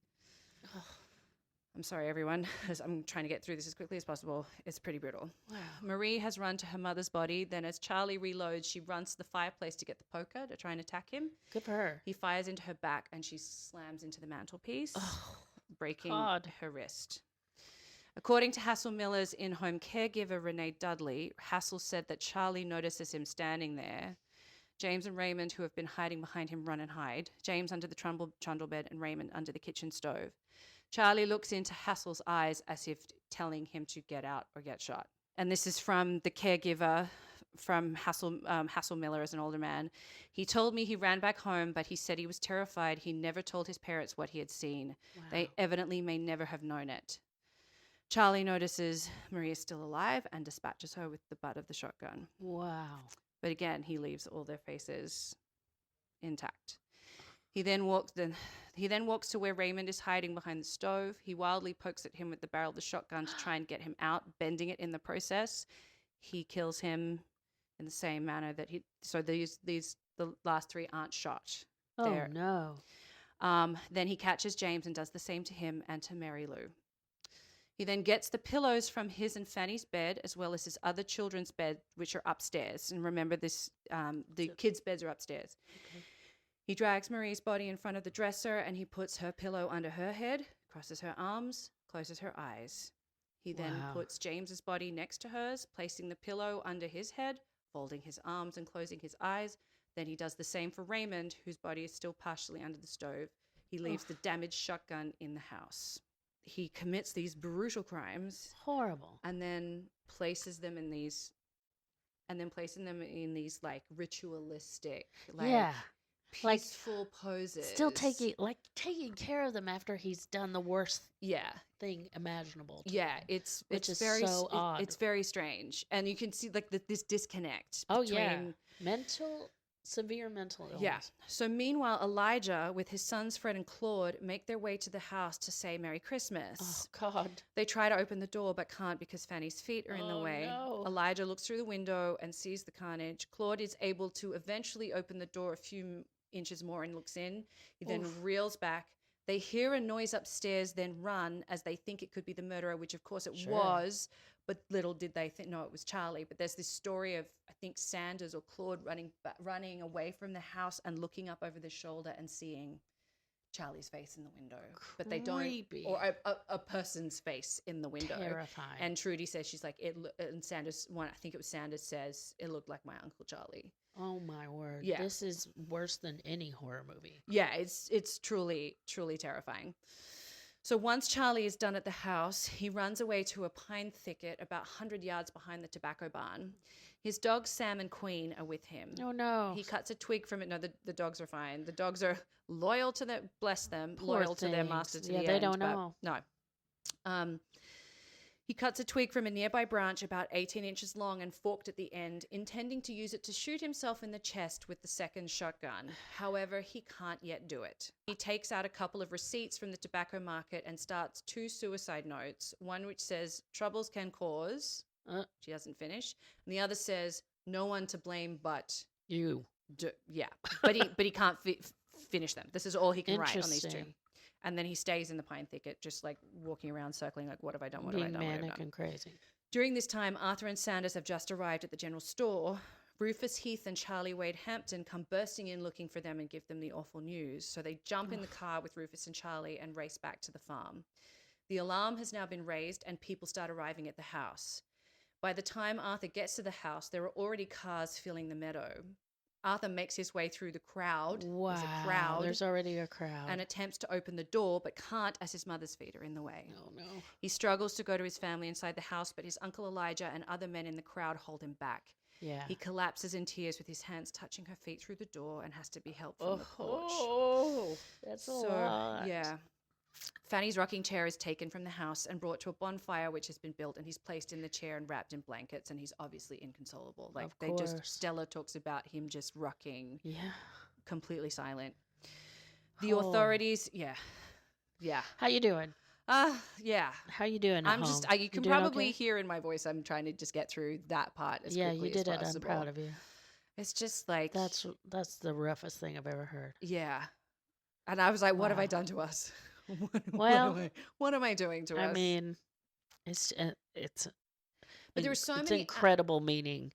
I'm sorry, everyone, as I'm trying to get through this as quickly as possible. It's pretty brutal. Wow. Marie has run to her mother's body. Then as Charlie reloads, she runs to the fireplace to get the poker to try and attack him. Good for her. He fires into her back and she slams into the mantelpiece, breaking her wrist. According to Hassel Miller's in-home caregiver, Renee Dudley, Hassel said that Charlie notices him standing there. James and Raymond, who have been hiding behind him, run and hide. James under the trundle bed and Raymond under the kitchen stove. Charlie looks into Hassel's eyes as if telling him to get out or get shot. And this is from the caregiver from Hassel Miller as an older man. He told me he ran back home, but he said he was terrified. He never told his parents what he had seen. Wow. They evidently may never have known it. Charlie notices Marie is still alive and dispatches her with the butt of the shotgun. Wow. But again, he leaves all their faces intact. He then walks to where Raymond is hiding behind the stove. He wildly pokes at him with the barrel of the shotgun to try and get him out, bending it in the process. He kills him in the same manner that the last three aren't shot. Oh, no. Then he catches James and does the same to him and to Mary Lou. He then gets the pillows from his and Fanny's bed, as well as his other children's bed, which are upstairs. And remember, the kids' beds are upstairs. Okay. He drags Marie's body in front of the dresser, and he puts her pillow under her head, crosses her arms, closes her eyes. He then Wow. puts James's body next to hers, placing the pillow under his head, folding his arms and closing his eyes. Then he does the same for Raymond, whose body is still partially under the stove. He leaves the damaged shotgun in the house. He commits these brutal crimes Horrible. and then places them in these, like ritualistic, like Yeah. Like, peaceful poses. Still taking care of them after he's done the worst Yeah. thing imaginable. To Yeah, them. it's Which is very so odd. It's very strange, and you can see like this disconnect. Oh between, yeah. Severe mental illness. yeah. So meanwhile, Elijah with his sons Fred and Claude make their way to the house to say Merry Christmas. Oh God. They try to open the door but can't because Fanny's feet are in the Oh, way. no. Elijah looks through the window and sees the carnage. Claude is able to eventually open the door a few inches more and looks in. He then reels back. They hear a noise upstairs, then run as they think it could be the murderer, which of course it Sure. was, but little did they know it was Charlie. But there's this story of, I think, Sanders or Claude running away from the house and looking up over the shoulder and seeing Charlie's face in the window. But they don't, Creepy. or a person's face in the window. Terrifying. And Trudy says, she's like, and Sanders, I think it was Sanders says, it looked like my Uncle Charlie. Oh my word. Yeah. This is worse than any horror movie. Yeah, it's truly, truly terrifying. So once Charlie is done at the house, he runs away to a pine thicket about 100 yards behind the tobacco barn. His dogs, Sam and Queen, are with him. Oh no. He cuts a twig from it. No, the dogs are fine. The dogs are loyal to their, bless them, Poor loyal to their things. master to Yeah, the they end. don't but know. No. He cuts a twig from a nearby branch about 18 inches long and forked at the end, intending to use it to shoot himself in the chest with the second shotgun. However, he can't yet do it. He takes out a couple of receipts from the tobacco market and starts 2 suicide notes, one which says, troubles can cause, she doesn't finish, and the other says, no one to blame but You. yeah. But he can't finish them. This is all he can write on these 2. Interesting. And then he stays in the pine thicket, just like walking around, circling, like, what have I done? What have I Being done? What have I manic done? and crazy. During this time, Arthur and Sanders have just arrived at the general store. Rufus Heath and Charlie Wade Hampton come bursting in looking for them and give them the awful news. So they jump in the car with Rufus and Charlie and race back to the farm. The alarm has now been raised and people start arriving at the house. By the time Arthur gets to the house, there are already cars filling the meadow. Arthur makes his way through the crowd. Wow. There's a crowd. There's already a crowd. And attempts to open the door, but can't as his mother's feet are in the way. Oh no. He struggles to go to his family inside the house, but his uncle Elijah and other men in the crowd hold him back. Yeah. He collapses in tears with his hands touching her feet through the door and has to be helped from the porch. Oh, that's a lot. Yeah. Fanny's rocking chair is taken from the house and brought to a bonfire which has been built, and he's placed in the chair and wrapped in blankets, and he's obviously inconsolable. Like Of course. Stella talks about him just rocking, Yeah. completely silent. The Oh. authorities, yeah. How you doing? Yeah. How you doing? I'm just, you can doing probably okay? hear in my voice, I'm trying to just get through that part as Yeah, quickly you did as it. I'm possible. proud of you. It's just like, That's the roughest thing I've ever heard. yeah. And I was like, what have I Wow. done to us? Well, what am I doing to us? I mean, it's But there were so it's many incredible. Meaning,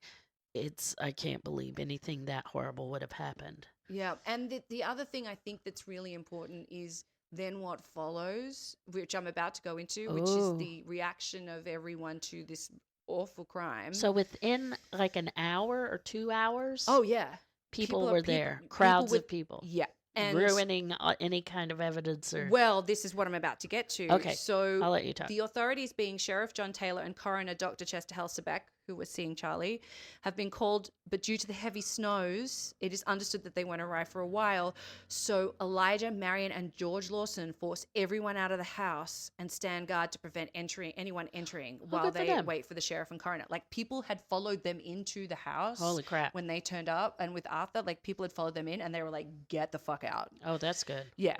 I can't believe anything that horrible would have happened. Yeah. And the other thing I think that's really important is then what follows, which I'm about to go into, which is Ooh. the reaction of everyone to this awful crime. So within like an hour or 2 hours, oh, yeah. people people are were people- there, people crowds with- of people, Yeah. And ruining any kind of evidence. Or well, this is what I'm about to get to. Okay, So I'll let you talk. the authorities, being Sheriff John Taylor and Coroner Dr. Chester Helsebeck, who was seeing Charlie, have been called, but due to the heavy snows, it is understood that they won't arrive for a while. So Elijah, Marion, and George Lawson force everyone out of the house and stand guard to prevent anyone entering while good for they them. wait for the sheriff and coroner. Like, people had followed them into the house. Holy crap! When they turned up, and with Arthur, like, people had followed them in, and they were like, "Get the fuck out." Oh, that's good. Yeah.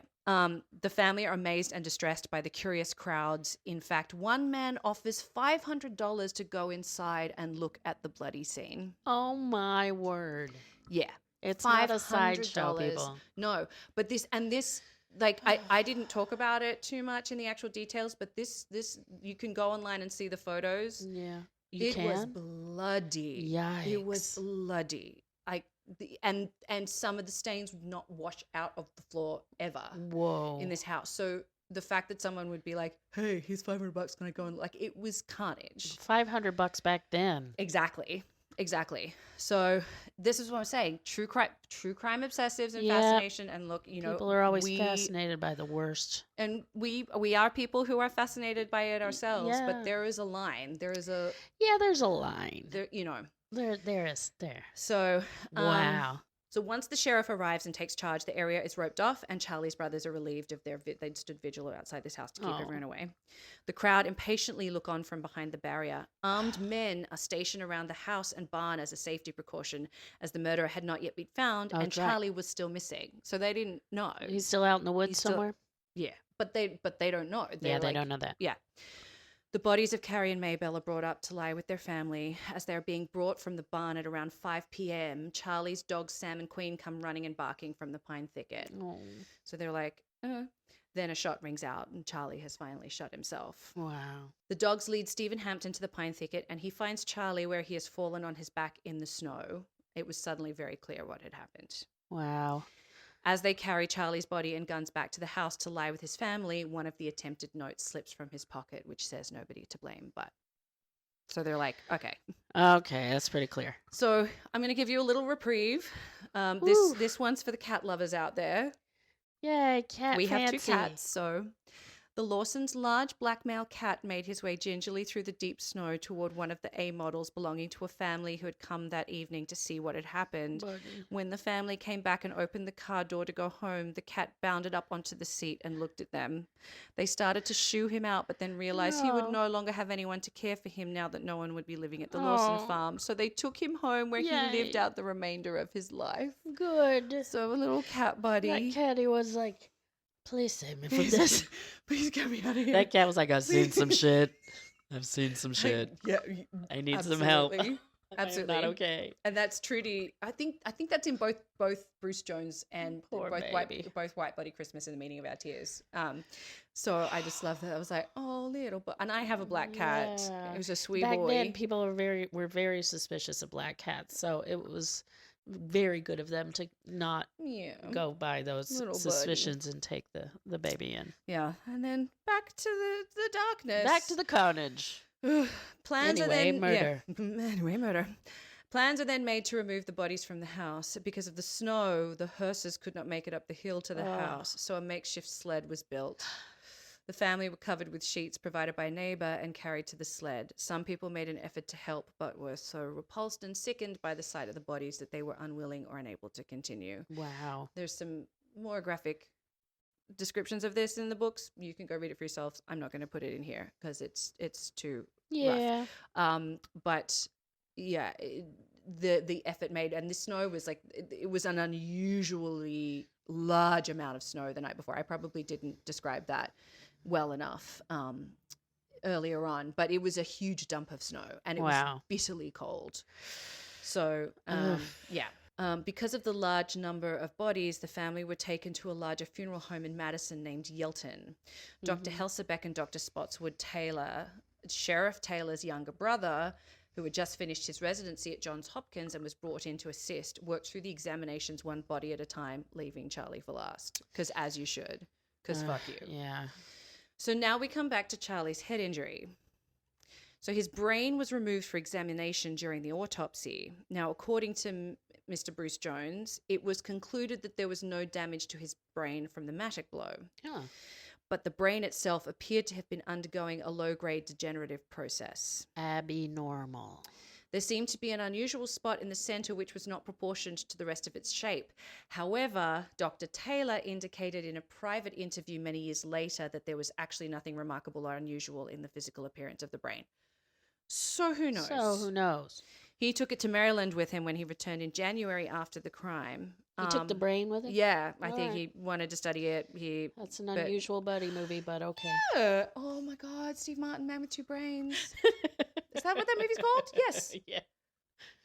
The family are amazed and distressed by the curious crowds. In fact, one man offers $500 to go inside and look at the bloody scene. Oh my word! Yeah. It's not a sideshow, $500. people. No, but this like I didn't talk about it too much in the actual details, but this you can go online and see the photos. Yeah. It was bloody. Yikes. It was bloody. And some of the stains would not wash out of the floor ever. Whoa. In this house. So the fact that someone would be like, "Hey, here's $500, can I go?" And like, it was carnage. $500 back then. Exactly. So this is what I'm saying. True crime obsessives and fascination. And look, people are always fascinated by the worst. And we are people who are fascinated by it ourselves. But there is a line. There's a line. There is. So wow. So once the sheriff arrives and takes charge, the area is roped off, and Charlie's brothers are relieved of they'd stood vigil outside this house to keep everyone away. The crowd impatiently look on from behind the barrier. Armed men are stationed around the house and barn as a safety precaution, as the murderer had not yet been found, and Charlie was still missing. So they didn't know. He's still out in the woods somewhere? Yeah, but they don't know. They don't know that. Yeah. The bodies of Carrie and Maybelle are brought up to lie with their family. As they are being brought from the barn at around 5 p.m., Charlie's dogs Sam and Queen come running and barking from the pine thicket. Oh. So they're like, Then a shot rings out and Charlie has finally shot himself. Wow. The dogs lead Stephen Hampton to the pine thicket, and he finds Charlie where he has fallen on his back in the snow. It was suddenly very clear what had happened. Wow. As they carry Charlie's body and guns back to the house to lie with his family, one of the attempted notes slips from his pocket, which says nobody to blame. So they're like, okay. Okay, that's pretty clear. So I'm going to give you a little reprieve. This one's for the cat lovers out there. Yay, cat We fancy. have 2 cats, so... The Lawsons' large black male cat made his way gingerly through the deep snow toward one of the A models belonging to a family who had come that evening to see what had happened. Buddy. When the family came back and opened the car door to go home, the cat bounded up onto the seat and looked at them. They started to shoo him out, but then realized he would no longer have anyone to care for him now that no one would be living at the Lawson farm. So they took him home where he lived out the remainder of his life. Good. So a little cat buddy. That catty was like, please save me from this. Please get me out of here. That cat was like, I've seen some shit. I need some help. Absolutely. I'm not okay. And that's Trudy. I think that's in both Bruce Jones and both White Body Christmas and The Meaning of Our Tears. So I just love that. I was like, oh, little, but and I have a black cat. Yeah. It was a sweet Back boy. then, people were very suspicious of black cats, so it was very good of them to not go by those Little suspicions and take the baby in. Yeah, and then back to the darkness. Back to the carnage. Plans Anyway, are then murder. Murder. Plans are then made to remove the bodies from the house. Because of the snow, the hearses could not make it up the hill to the house, so a makeshift sled was built. The family were covered with sheets provided by a neighbor and carried to the sled. Some people made an effort to help, but were so repulsed and sickened by the sight of the bodies that they were unwilling or unable to continue. Wow. There's some more graphic descriptions of this in the books. You can go read it for yourself. I'm not going to put it in here because it's too rough. But yeah, the effort made, and the snow was like, it was an unusually large amount of snow the night before. I probably didn't describe that well enough earlier on, but it was a huge dump of snow, and it was bitterly cold. So because of the large number of bodies, the family were taken to a larger funeral home in Madison named Yelton. Dr. Helsebeck and Dr. Spotswood Taylor, Sheriff Taylor's younger brother, who had just finished his residency at Johns Hopkins and was brought in to assist, worked through the examinations one body at a time, leaving Charlie for last. Because as you should, because fuck you. Yeah. So now we come back to Charlie's head injury. So his brain was removed for examination during the autopsy. Now, according to Mr. Bruce Jones, it was concluded that there was no damage to his brain from the mattock blow. Oh. But the brain itself appeared to have been undergoing a low-grade degenerative process. Abnormal. There seemed to be an unusual spot in the center which was not proportioned to the rest of its shape. However, Dr. Taylor indicated in a private interview many years later that there was actually nothing remarkable or unusual in the physical appearance of the brain. So who knows? He took it to Maryland with him when he returned in January after the crime. He took the brain with him? Yeah, I think he wanted to study it. That's an unusual buddy movie, but okay. Yeah. Oh my God, Steve Martin, Man with Two Brains. Is that what that movie's called? Yes. Yeah.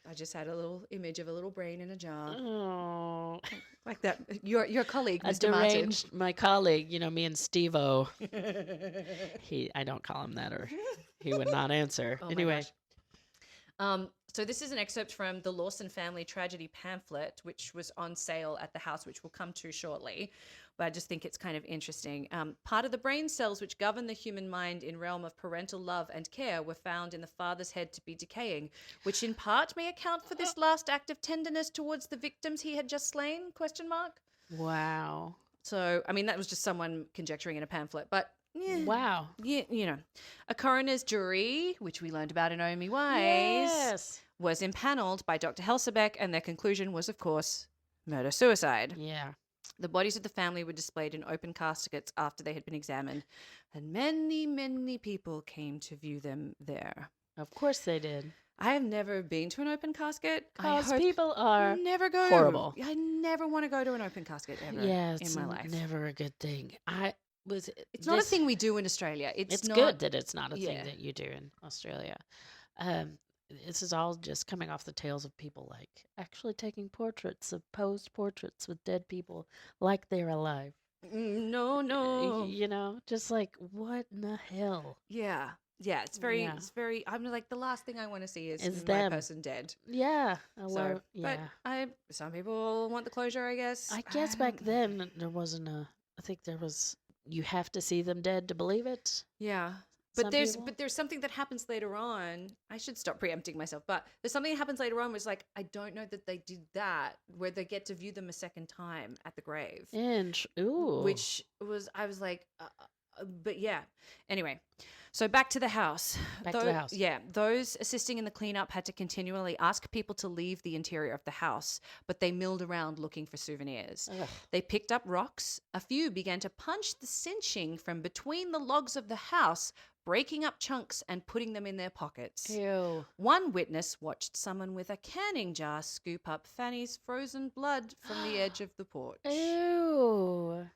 I just had a little image of a little brain in a jar, Oh, like that. Your colleague, a Mr. Martin. deranged, my colleague, me and Steve-O. I don't call him that, or he would not answer. Oh my Anyway. gosh. So this is an excerpt from the Lawson Family tragedy pamphlet, which was on sale at the house, which we'll come to shortly. But I just think it's kind of interesting. Part of the brain cells which govern the human mind in realm of parental love and care were found in the father's head to be decaying, which in part may account for this last act of tenderness towards the victims he had just slain, ? Wow. So, I mean, that was just someone conjecturing in a pamphlet, but yeah. Wow. Yeah, a coroner's jury, which we learned about in Naomi Wise, Yes. was impaneled by Dr. Helsebeck, and their conclusion was, of course, murder-suicide. Yeah. The bodies of the family were displayed in open caskets after they had been examined, and many, many people came to view them there. Of course they did. I have never been to an open casket. Because I hope people are never go. horrible. I never want to go to an open casket ever yeah, in it's my life. never a good thing. It's not a thing we do in Australia. It's not good that it's not a yeah. thing that you do in Australia. This is all just coming off the tales of people like actually taking portraits of posed portraits with dead people like they're alive. No. Just like what in the hell? Yeah. It's very, I'm like, the last thing I want to see is my them. person dead. Yeah. So, yeah. but some people want the closure, I guess. I guess back then there wasn't I think there was, you have to see them dead to believe it. Yeah. Some But people. there's something that happens later on. I should stop preempting myself, but there's something that happens later on where it's like, I don't know that they did that, where they get to view them a second time at the grave. Ooh. Which was, I was like, but yeah. Anyway, so back to the house. Back to the house. Yeah. Those assisting in the cleanup had to continually ask people to leave the interior of the house, but they milled around looking for souvenirs. Ugh. They picked up rocks. A few began to punch the cinching from between the logs of the house, breaking up chunks and putting them in their pockets. Ew. One witness watched someone with a canning jar scoop up Fanny's frozen blood from the edge of the porch. Ew.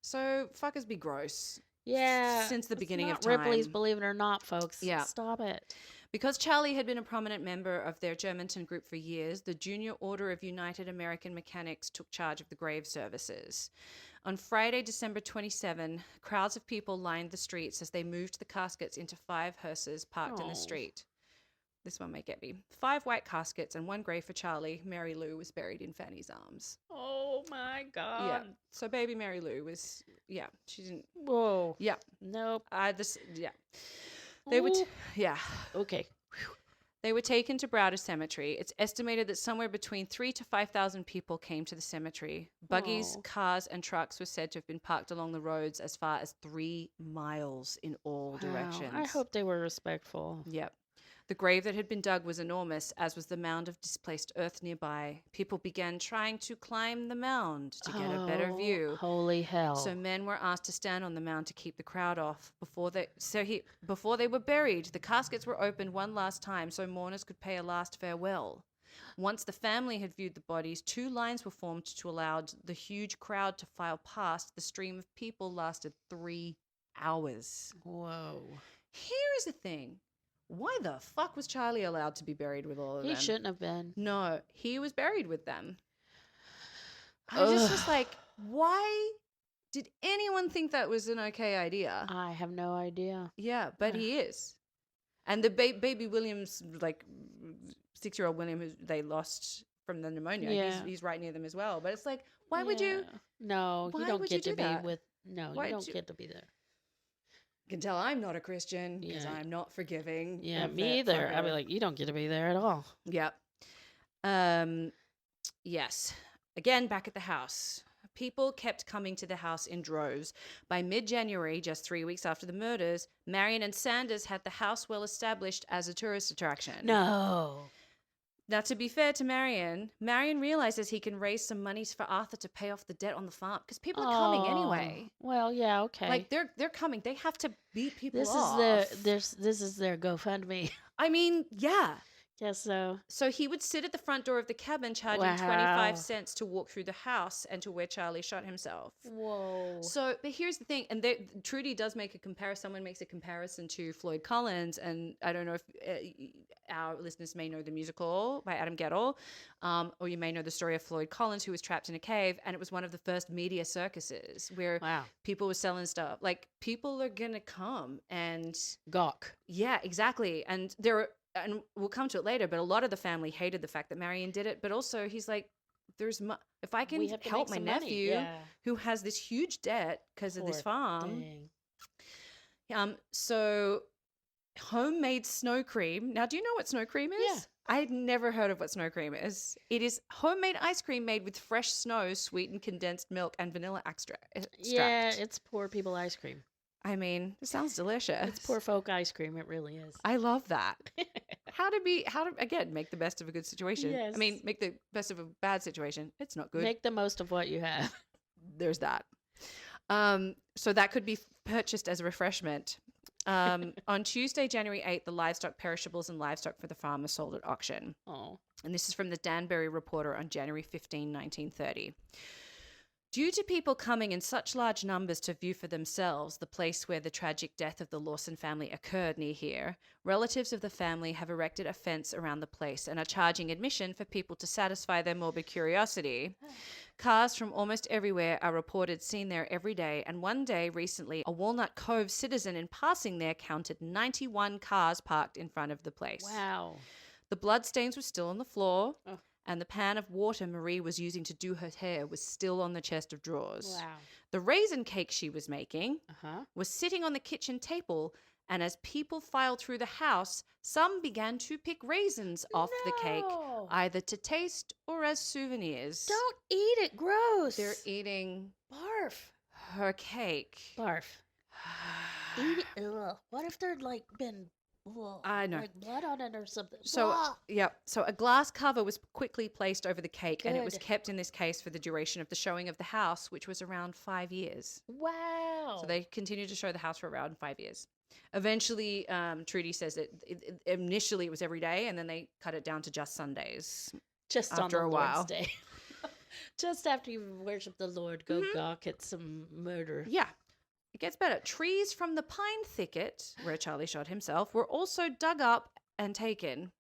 So fuckers be gross. Yeah. Since the it's beginning not of time. Ripley's Believe It or Not, folks. Yeah. Stop it. Because Charlie had been a prominent member of their Germantown group for years, the Junior Order of United American Mechanics took charge of the grave services. On Friday, December 27, crowds of people lined the streets as they moved the caskets into 5 hearses parked in the street. This one may get me. 5 white caskets and 1 grave for Charlie. Mary Lou was buried in Fanny's arms. Oh, my God. Yeah. So baby Mary Lou was, she didn't. Whoa. Yeah. Nope. They would, Ooh. Okay. They were taken to Browder Cemetery. It's estimated that somewhere between 3,000 to 5,000 people came to the cemetery. Buggies, Oh. cars, and trucks were said to have been parked along the roads as far as 3 miles in all Wow. directions. I hope they were respectful. Yep. The grave that had been dug was enormous, as was the mound of displaced earth nearby. People began trying to climb the mound to get a better view. Holy hell. So men were asked to stand on the mound to keep the crowd off. Before they were buried, the caskets were opened one last time so mourners could pay a last farewell. Once the family had viewed the bodies, 2 lines were formed to allow the huge crowd to file past. The stream of people lasted 3 hours. Whoa. Here is the thing. Why the fuck was Charlie allowed to be buried with all of them? He shouldn't have been. No, he was buried with them. I just was like, why did anyone think that was an okay idea? I have no idea. Yeah, but he is. And the baby William's, like 6-year-old William, who they lost from the pneumonia, Yeah. he's right near them as well. But it's like, why would you? No, Why you don't would get you to do be that? with. No, Why'd you don't you- get to be there. You can tell I'm not a Christian because Yeah. I'm not forgiving. Yeah, of me that either. I'd be fucker. like, you don't get to be there at all. Yep. Yes. Again, back at the house. People kept coming to the house in droves. By mid-January, just 3 weeks after the murders, Marion and Sanders had the house well established as a tourist attraction. No. Now, to be fair to Marion realizes he can raise some money for Arthur to pay off the debt on the farm because people are coming anyway. Well, yeah, okay. Like they're coming. They have to beat people this off. is their GoFundMe. I mean, yeah. Guess so. So he would sit at the front door of the cabin charging Wow. 25 cents to walk through the house and to where Charlie shot himself. Whoa. So, but here's the thing, and Trudy does make a comparison. Someone makes a comparison to Floyd Collins, and I don't know if our listeners may know the musical by Adam Gettle, or you may know the story of Floyd Collins, who was trapped in a cave, and it was one of the first media circuses where Wow. people were selling stuff. Like, people are gonna come and Gawk. yeah, exactly, and and we'll come to it later, but a lot of the family hated the fact that Marion did it, but also he's like, if I can We have to help make my some money. nephew Yeah. who has this huge debt because of this Poor farm. Dang. So homemade snow cream. Now, do you know what snow cream is? Yeah. I'd never heard of what snow cream is. It is homemade ice cream made with fresh snow, sweetened condensed milk, and vanilla extract. Yeah, it's poor people ice cream. I mean, it sounds delicious. It's poor folk ice cream. It really is. I love that. How to again make the best of a good situation. Yes. I mean, make the best of a bad situation. It's not good. Make the most of what you have. There's that. So that could be purchased as a refreshment. On Tuesday, January 8th, the livestock, perishables, and livestock for the farm are sold at auction. Oh. And this is from the Danbury Reporter on January 15, 1930. Due to people coming in such large numbers to view for themselves the place where the tragic death of the Lawson family occurred near here, relatives of the family have erected a fence around the place and are charging admission for people to satisfy their morbid curiosity. Cars from almost everywhere are reported seen there every day, and one day recently, a Walnut Cove citizen in passing there counted 91 cars parked in front of the place. Wow. The bloodstains were still on the floor. Oh. And the pan of water Marie was using to do her hair was still on the chest of drawers. Wow. The raisin cake she was making Uh-huh. was sitting on the kitchen table, and as people filed through the house, some began to pick raisins off the cake, No. either to taste or as souvenirs. Don't eat it. Gross. They're eating Barf. her cake. Barf. Eat it. Ugh. What if there'd like been I know. like blood on it or something? So, Blah. so a glass cover was quickly placed over the cake, and it was Good. kept in this case for the duration of the showing of the house, which was around 5 years. Wow. So they continued to show the house for around 5 years. Eventually, Trudy says that initially it was every day, and then they cut it down to just Sundays. just on after the a Lord's while. Day. Just after you worship the Lord, go Mhm. gawk at some murder. Yeah. It gets better. Trees from the pine thicket, where Charlie shot himself, were also dug up and taken.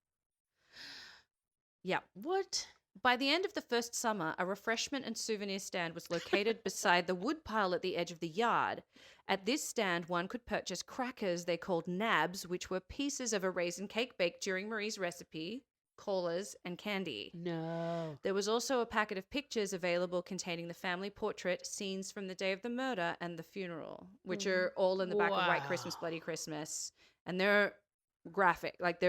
Yeah. What? By the end of the first summer, a refreshment and souvenir stand was located beside the wood pile at the edge of the yard. At this stand, one could purchase crackers they called nabs, which were pieces of a raisin cake baked during Marie's recipe, colas, and candy. No. There was also a packet of pictures available containing the family portrait, scenes from the day of the murder and the funeral, which are all in the back of White Christmas, Wow. Bloody Christmas. And they're graphic. Like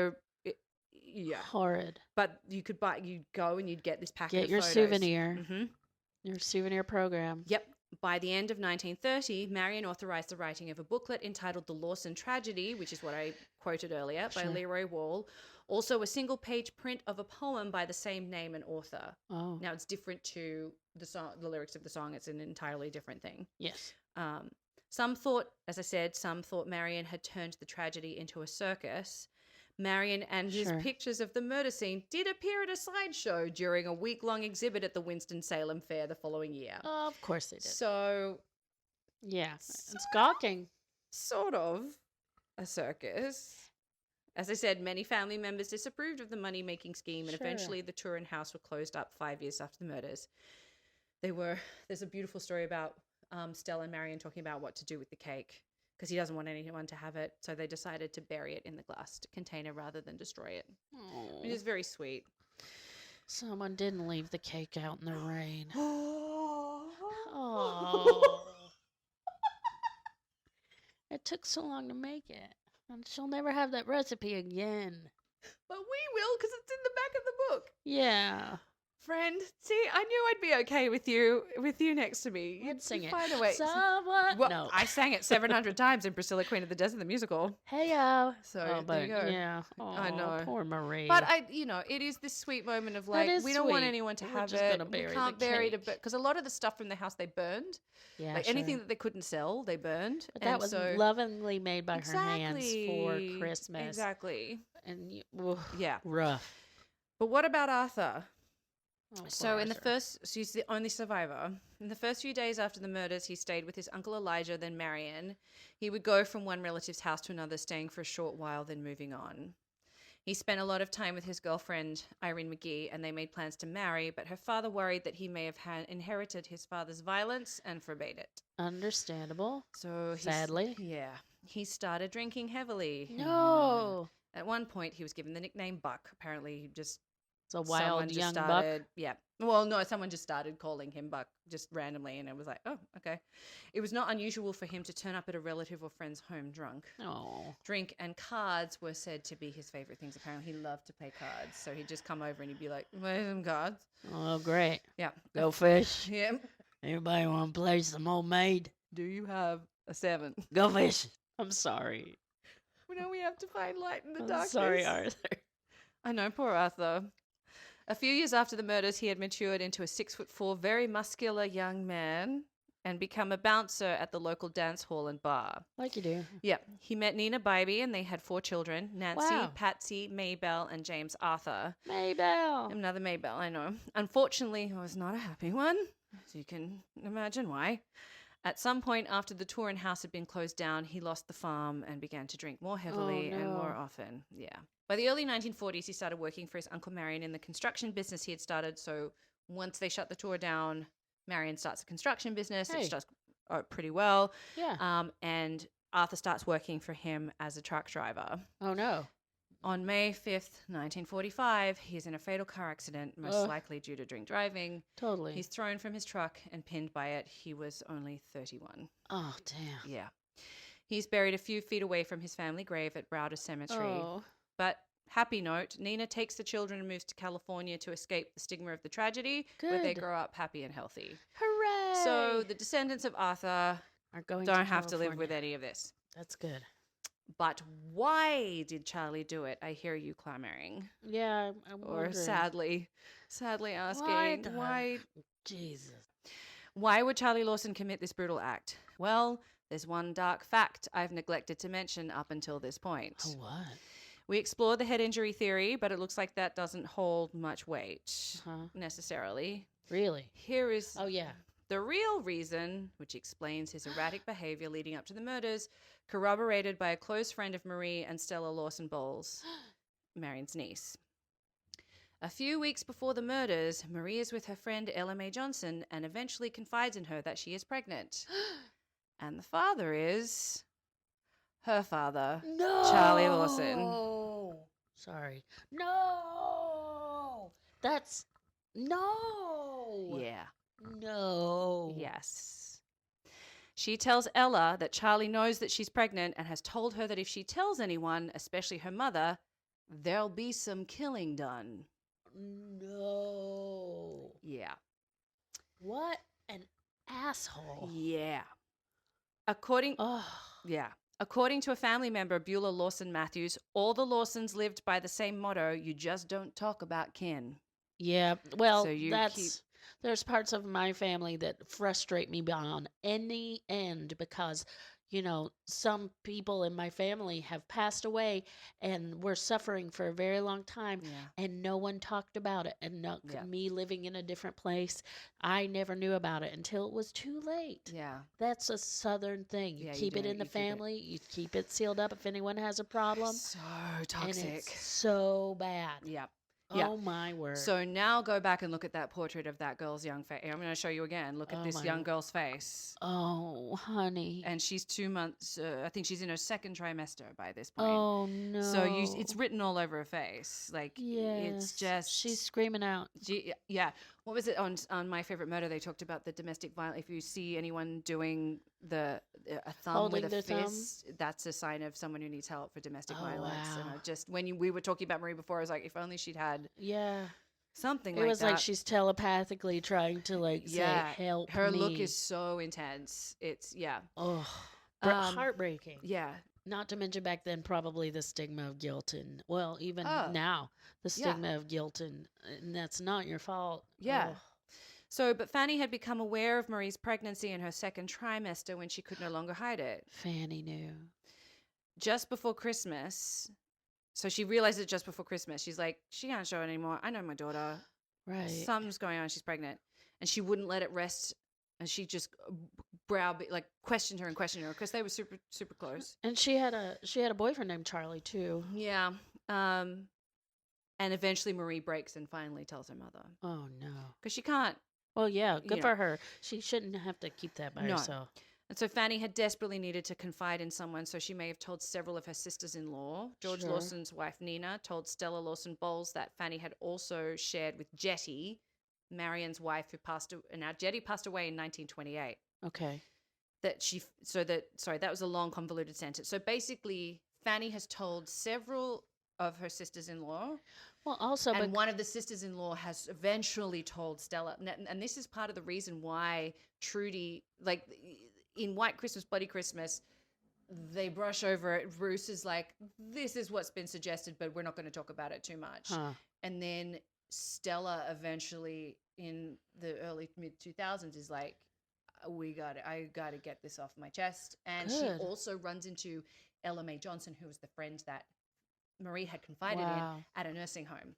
yeah. Horrid. But you'd go and you'd get this packet Get of your photos. souvenir. hmm Your souvenir program. Yep. By the end of 1930, Marion authorized the writing of a booklet entitled The Lawson Tragedy, which is what I quoted earlier, by Sure. Leroy Wall. Also, a single-page print of a poem by the same name and author. Oh. Now, it's different to the song, the lyrics of the song. It's an entirely different thing. Yes. Some thought, as I said, Marion had turned the tragedy into a circus. Marion and his Sure. pictures of the murder scene did appear at a sideshow during a week-long exhibit at the Winston-Salem Fair the following year. Of course they did. So, Yeah. It's gawking. sort of a circus. As I said, many family members disapproved of the money-making scheme, and Sure. eventually the Turin house were closed up 5 years after the murders. There's a beautiful story about Stella and Marion talking about what to do with the cake, because he doesn't want anyone to have it, so they decided to bury it in the glass container rather than destroy it, which is very sweet. Someone didn't leave the cake out in the rain. Oh. Oh. It took so long to make it. And she'll never have that recipe again. But we will, because it's in the back of the book. Yeah. Friend, see, I knew I'd be okay with you next to me. Let's sing it. Find a way. Someone. Well, No. I sang it 700 times in Priscilla, Queen of the Desert, the musical. Hey-o. So there you go. Yeah. I Aw, know. Poor Marie. But it is this sweet moment of like, is we don't want sweet. anyone to We're have just it. gonna bury We the can't bury it cake. because a lot of the stuff from the house they burned. yeah, Like sure. anything that they couldn't sell, they burned. But that and was so, lovingly made by her hands for Exactly. Christmas. Exactly. And Yeah. rough. But what about Arthur? Oh, So poor in the Arthur. first, she's the only survivor. In the first few days after the murders, he stayed with his uncle Elijah, then Marion. He would go from one relative's house to another, staying for a short while, then moving on. He spent a lot of time with his girlfriend, Irene McGee, and they made plans to marry, but her father worried that he may have inherited his father's violence and forbade it. Understandable. So Sadly. he started drinking heavily. No. At one point, he was given the nickname Buck. Apparently, he just It's a someone wild just young started, yeah. Well, no, someone just started calling him Buck just randomly, and it was like, oh, okay. It was not unusual for him to turn up at a relative or friend's home drunk. buck. Oh. Drink and cards were said to be his favorite things. Apparently, he loved to play cards, so he'd just come over and he'd be like, "Play some cards." Oh, great. Yeah. Go fish. Yeah. Everybody want to play some homemade? Do you have a 7? Go fish. I'm sorry. Well, now we have to find light in the I'm darkness. sorry, Arthur. I know, poor Arthur. A few years after the murders, he had matured into a 6'4", very muscular young man and become a bouncer at the local dance hall and bar. Like you do. Yeah, he met Nina Bybee and they had 4 children, Nancy, Wow. Patsy, Maybelle, and James Arthur. Maybelle. Another Maybelle, I know. Unfortunately, it was not a happy one, so you can imagine why. At some point after the tour and house had been closed down, he lost the farm and began to drink more heavily and more no. often. Yeah. By the early 1940s, he started working for his Uncle Marion in the construction business he had started. So once they shut the tour down, Marion starts a construction business. Hey. It does pretty well. Yeah. And Arthur starts working for him as a truck driver. Oh, no. On May 5th, 1945, he's in a fatal car accident, most Ugh. likely due to drink driving. Totally. He's thrown from his truck and pinned by it. He was only 31. Oh, damn. Yeah. He's buried a few feet away from his family grave at Browder Cemetery. Oh. But happy note, Nina takes the children and moves to California to escape the stigma of the tragedy, where they Good. grow up happy and healthy. Hooray. So the descendants of Arthur are going don't have to live with California. any of this. That's good. But why did Charlie do it? I hear you clamoring. Yeah, I'm Or wondering. sadly asking, why Jesus. Why would Charlie Lawson commit this brutal act? Well, there's one dark fact I've neglected to mention up until this point. Oh, what? We explore the head injury theory, but it looks like that doesn't hold much weight Huh? necessarily. Really? Here is Oh, yeah. the real reason, which explains his erratic behavior leading up to the murders, corroborated by a close friend of Marie and Stella Lawson Bowles, Marion's niece. A few weeks before the murders, Marie is with her friend Ella Mae Johnson and eventually confides in her that she is pregnant. And the father is her father, No. Charlie Lawson. Sorry. No. That's no. Yeah. No. Yes. She tells Ella that Charlie knows that she's pregnant and has told her that if she tells anyone, especially her mother, there'll be some killing done. No. Yeah. What an asshole. Yeah. According Oh. According to a family member, Beulah Lawson Matthews, all the Lawsons lived by the same motto, you just don't talk about kin. Yeah. Well, So you there's parts of my family that frustrate me beyond any end because, you know, some people in my family have passed away and were suffering for a very long time Yeah. and no one talked about it. And Yeah. me living in a different place, I never knew about it until it was too late. Yeah. That's a Southern thing. You Yeah, you keep it do. in the You keep it- family. You keep it sealed up if anyone has a problem. So And toxic. it's so bad. Yeah. Yeah. Oh, my word. So now go back and look at that portrait of that girl's young face. I'm going to show you again. Look at Oh this my young w- girl's face. Oh, honey. And she's 2 months, I think she's in her second trimester by this point. Oh, no. So it's written all over her face. Like, it's Yes. just. She's screaming out. Yeah. What was it on My Favorite Murder? They talked about the domestic violence. If you see anyone doing a thumb Holding with a their thumb? fist, that's a sign of someone who needs help for domestic Oh, violence. And wow. I just we were talking about Marie before, I was like, if only she'd had Yeah. something It like was that. like she's telepathically trying to, like, Yeah. say, help Her me. look is so intense. It's Oh, Um, heartbreaking. yeah. Not to mention back then, probably the stigma of guilt. And, well, even Oh. now, the Yeah. stigma of guilt. And that's not your fault. Yeah. Oh. So, but Fanny had become aware of Marie's pregnancy in her second trimester when she could no longer hide it. Fanny knew. Just before Christmas, So she realized it just before Christmas. She's like, she can't show it anymore. I know my daughter. Right. Something's going on. She's pregnant. And she wouldn't let it rest. And she just questioned her because they were super, super close. And she had a boyfriend named Charlie too. Yeah. And eventually Marie breaks and finally tells her mother. Oh no. Because she can't. Well, yeah, good You for know. her. She shouldn't have to keep that by No. herself. And so Fanny had desperately needed to confide in someone, so she may have told several of her sisters-in-law. George Sure. Lawson's wife, Nina, told Stella Lawson-Bowles that Fanny had also shared with Jetty, Marion's wife, now Jetty passed away in 1928. Okay. That was a long, convoluted sentence. So basically, Fanny has told several of her sisters-in-law, Well, also, and one of the sisters-in-law has eventually told Stella, and this is part of the reason why Trudy, like in White Christmas, Bloody Christmas, they brush over it. Bruce is like, this is what's been suggested, but we're not going to talk about it too much. Huh. And then Stella eventually in the early mid-2000s is like, I got to get this off my chest. And Good. she also runs into Ella Mae Johnson, who was the friend that Marie had confided Wow. in at a nursing home.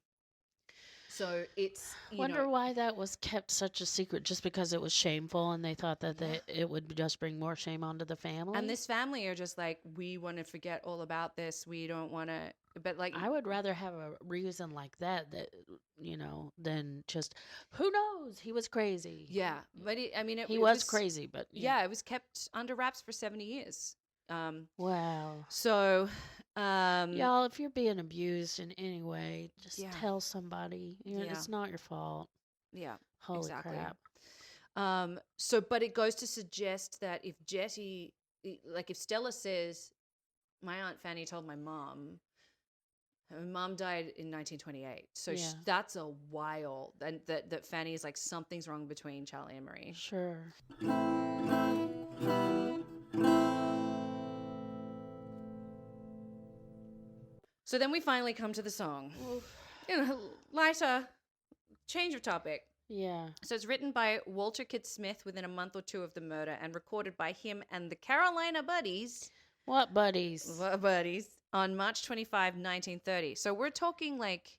So it's, Wonder why that was kept such a secret, just because it was shameful and they thought that it would just bring more shame onto the family. and this family are just like, we want to forget all about this. We don't want to, but like, I would rather have a reason like that, than just, who knows, he was crazy. yeah, but He was crazy, but Yeah, it was kept under wraps for 70 years. Wow. So, Y'all, if you're being abused in any way, just Yeah. tell somebody. Yeah. It's not your fault. yeah. Holy Exactly. crap. But it goes to suggest that if Jetty, like if Stella says, my Aunt Fanny told my mom, her mom died in 1928. So Yeah. that's a while. And that Fanny is like, something's wrong between Charlie and Marie. Sure. So then we finally come to the song. Lighter, change of topic. Yeah. So it's written by Walter Kidd Smith within a month or two of the murder and recorded by him and the Carolina Buddies. What buddies? On March 25, 1930. So we're talking like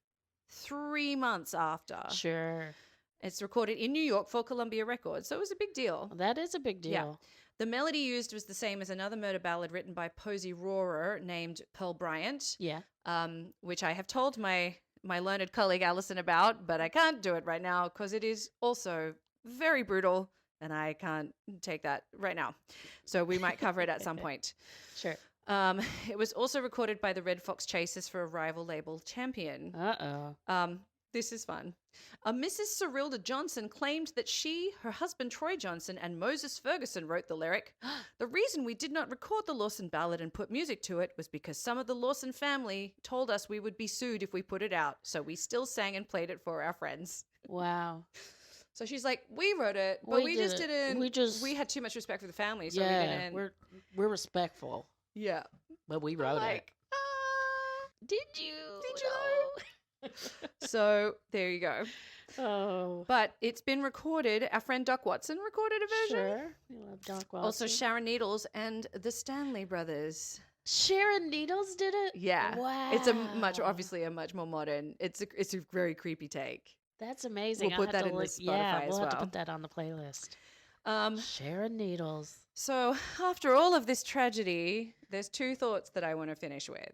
3 months after. Sure. It's recorded in New York for Columbia Records. So it was a big deal. That is a big deal. Yeah. The melody used was the same as another murder ballad written by Posey Rohrer named Pearl Bryant, Yeah. which I have told my learned colleague Allison about, but I can't do it right now because it is also very brutal and I can't take that right now. So we might cover it at some point. Sure. It was also recorded by the Red Fox Chasers for a rival label, Champion. Uh-oh. This is fun. A Mrs. Cyrilda Johnson claimed that she, her husband Troy Johnson, and Moses Ferguson wrote the lyric. The reason we did not record the Lawson ballad and put music to it was because some of the Lawson family told us we would be sued if we put it out, so we still sang and played it for our friends. Wow. So she's like, we wrote it, but we just did it. didn't. We had too much respect for the family, so we Yeah, didn't. we're respectful, Yeah. but we wrote it. Like, Did you? so there you go. Oh. But it's been recorded. Our friend Doc Watson recorded a version. Sure. We love Doc Watson. Also, Sharon Needles and the Stanley Brothers. Sharon Needles did it? Yeah. Wow. It's obviously a much more modern. It's a very creepy take. That's amazing. We'll put that in the Spotify we'll as have to well. put that on the playlist. Sharon Needles. So after all of this tragedy, there's 2 thoughts that I want to finish with.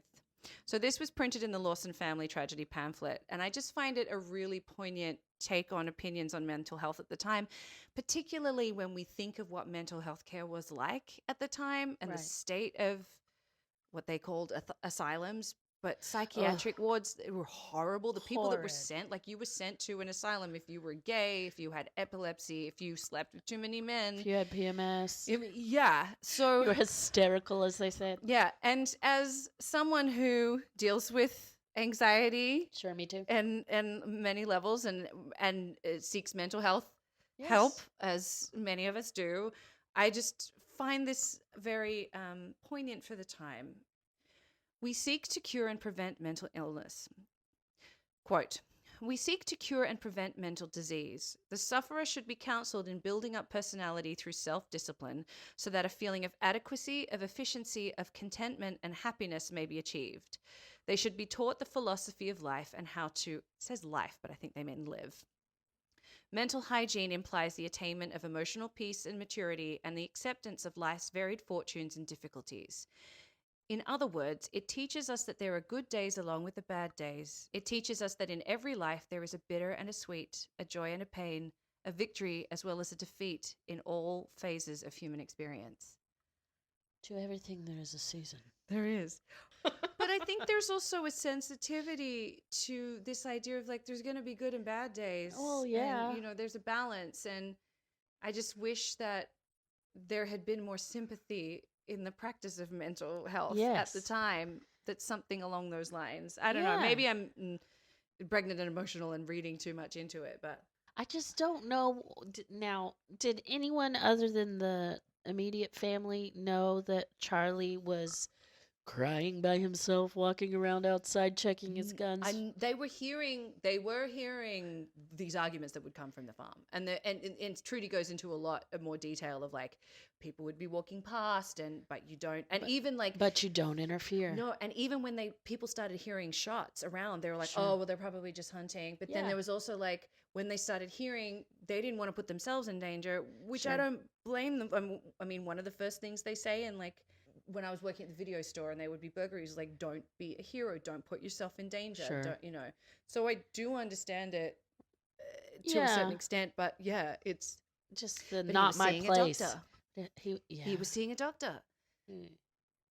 So this was printed in the Lawson Family Tragedy pamphlet, and I just find it a really poignant take on opinions on mental health at the time, particularly when we think of what mental health care was like at the time and Right. the state of what they called asylums, but psychiatric wards, they were horrible. The people that were Horrid. sent, like you were sent to an asylum if you were gay, if you had epilepsy, if you slept with too many men. If you had PMS, Yeah. So you were hysterical, as they said. yeah, and as someone who deals with anxiety Sure, me too. and many levels and seeks mental health Yes. help, as many of us do, I just find this very poignant for the time. We seek to cure and prevent mental illness. Quote, We seek to cure and prevent mental disease. The sufferer should be counseled in building up personality through self-discipline so that a feeling of adequacy, of efficiency, of contentment and happiness may be achieved. They should be taught the philosophy of life and how to, it says life, but I think they mean live. Mental hygiene implies the attainment of emotional peace and maturity and the acceptance of life's varied fortunes and difficulties. In other words, it teaches us that there are good days along with the bad days. It teaches us that in every life there is a bitter and a sweet, a joy and a pain, a victory as well as a defeat in all phases of human experience. To everything there is a season. There is. But I think there's also a sensitivity to this idea of like there's going to be good and bad days. Oh, yeah. And, there's a balance. And I just wish that there had been more sympathy in the practice of mental health at the time. That's something along those lines. I don't know. Maybe I'm pregnant and emotional and reading too much into it, but I just don't know. Now, did anyone other than the immediate family know that Charlie was crying by himself, walking around outside, checking his guns? They were hearing these arguments that would come from the farm, and Trudy goes into a lot of more detail of like people would be walking past, but you don't, and even like, but you don't interfere. No, and even when people started hearing shots around, they were like, oh well, they're probably just hunting. But then there was also like when they started hearing, they didn't want to put themselves in danger, which I don't blame them. I mean, one of the first things they say, and like, when I was working at the video store and they would be burglaries, like, don't be a hero. Don't put yourself in danger. Don't, So I do understand it to a certain extent, but it's just not my place. He was seeing a doctor.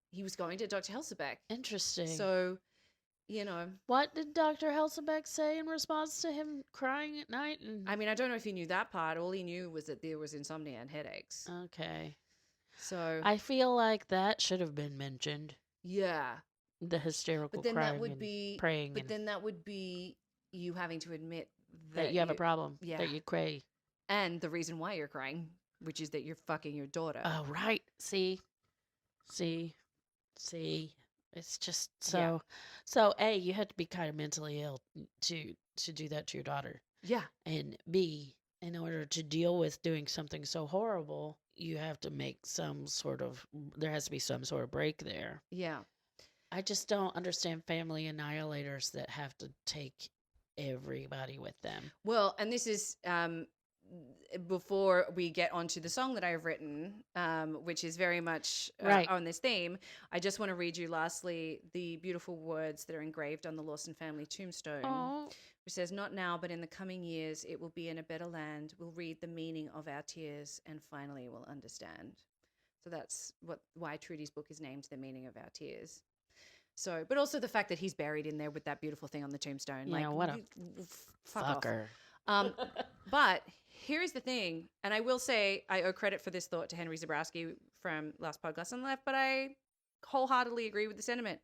He was going to Dr. Helsebeck. Interesting. So, What did Dr. Helsebeck say in response to him crying at night? I mean, I don't know if he knew that part. All he knew was that there was insomnia and headaches. Okay. So I feel like that should have been mentioned. Yeah. The hysterical crying and praying. But then that would be you having to admit that you have a problem. Yeah. That you cray. And the reason why you're crying, which is that you're fucking your daughter. Oh, right. See. It's just so. So A, you had to be kind of mentally ill to do that to your daughter. Yeah. And B, in order to deal with doing something so horrible, you have to make there has to be some sort of break there. Yeah. I just don't understand family annihilators that have to take everybody with them. Well, and this is before we get onto the song that I've written, which is very much on this theme. I just want to read you lastly the beautiful words that are engraved on the Lawson family tombstone. Aww. Which says, not now, but in the coming years, it will be in a better land. We'll read the meaning of our tears and finally we'll understand. So that's why Trudy's book is named The Meaning of Our Tears. So, but also the fact that he's buried in there with that beautiful thing on the tombstone. Yeah, what a fucker. But here's the thing, and I will say I owe credit for this thought to Henry Zabrowski from Last Podcast on the Left, but I wholeheartedly agree with the sentiment.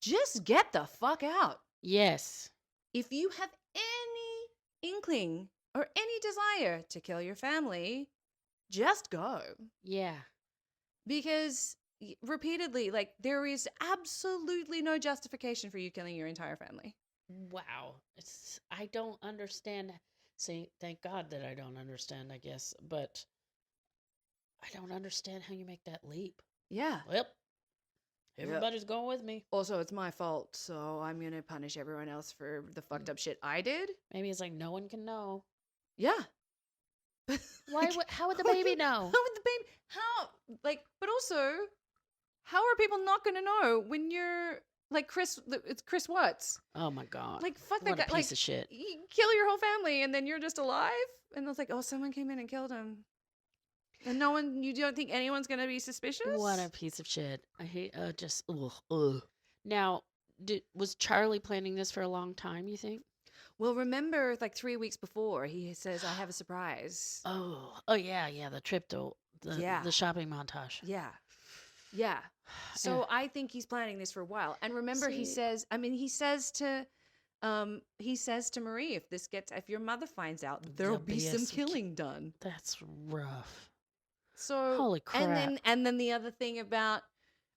Just get the fuck out. Yes. If you have any inkling or any desire to kill your family, just go. Yeah. Because repeatedly, like, there is absolutely no justification for you killing your entire family. Wow. I don't understand. See, thank God that I don't understand, I guess. But I don't understand how you make that leap. Yeah. Well, everybody's going with me. Also, it's my fault, so I'm going to punish everyone else for the fucked up shit I did. Maybe it's like no one can know. Yeah. How would the baby know? How would the baby? How? Like, but also, how are people not going to know when you're like Chris? It's Chris Watts. Oh my God! Like, fuck what that guy. A piece of shit. You kill your whole family and then you're just alive. And it's like, oh, someone came in and killed him. And no one, you don't think anyone's going to be suspicious? What a piece of shit. I hate, ugh. Now, was Charlie planning this for a long time, you think? Well, remember, like 3 weeks before, he says, I have a surprise. Oh, yeah, the trip to the shopping montage. Yeah. So I think he's planning this for a while. And remember, he says to Marie, if your mother finds out, there'll be some killing done. That's rough. So holy crap. And then the other thing about,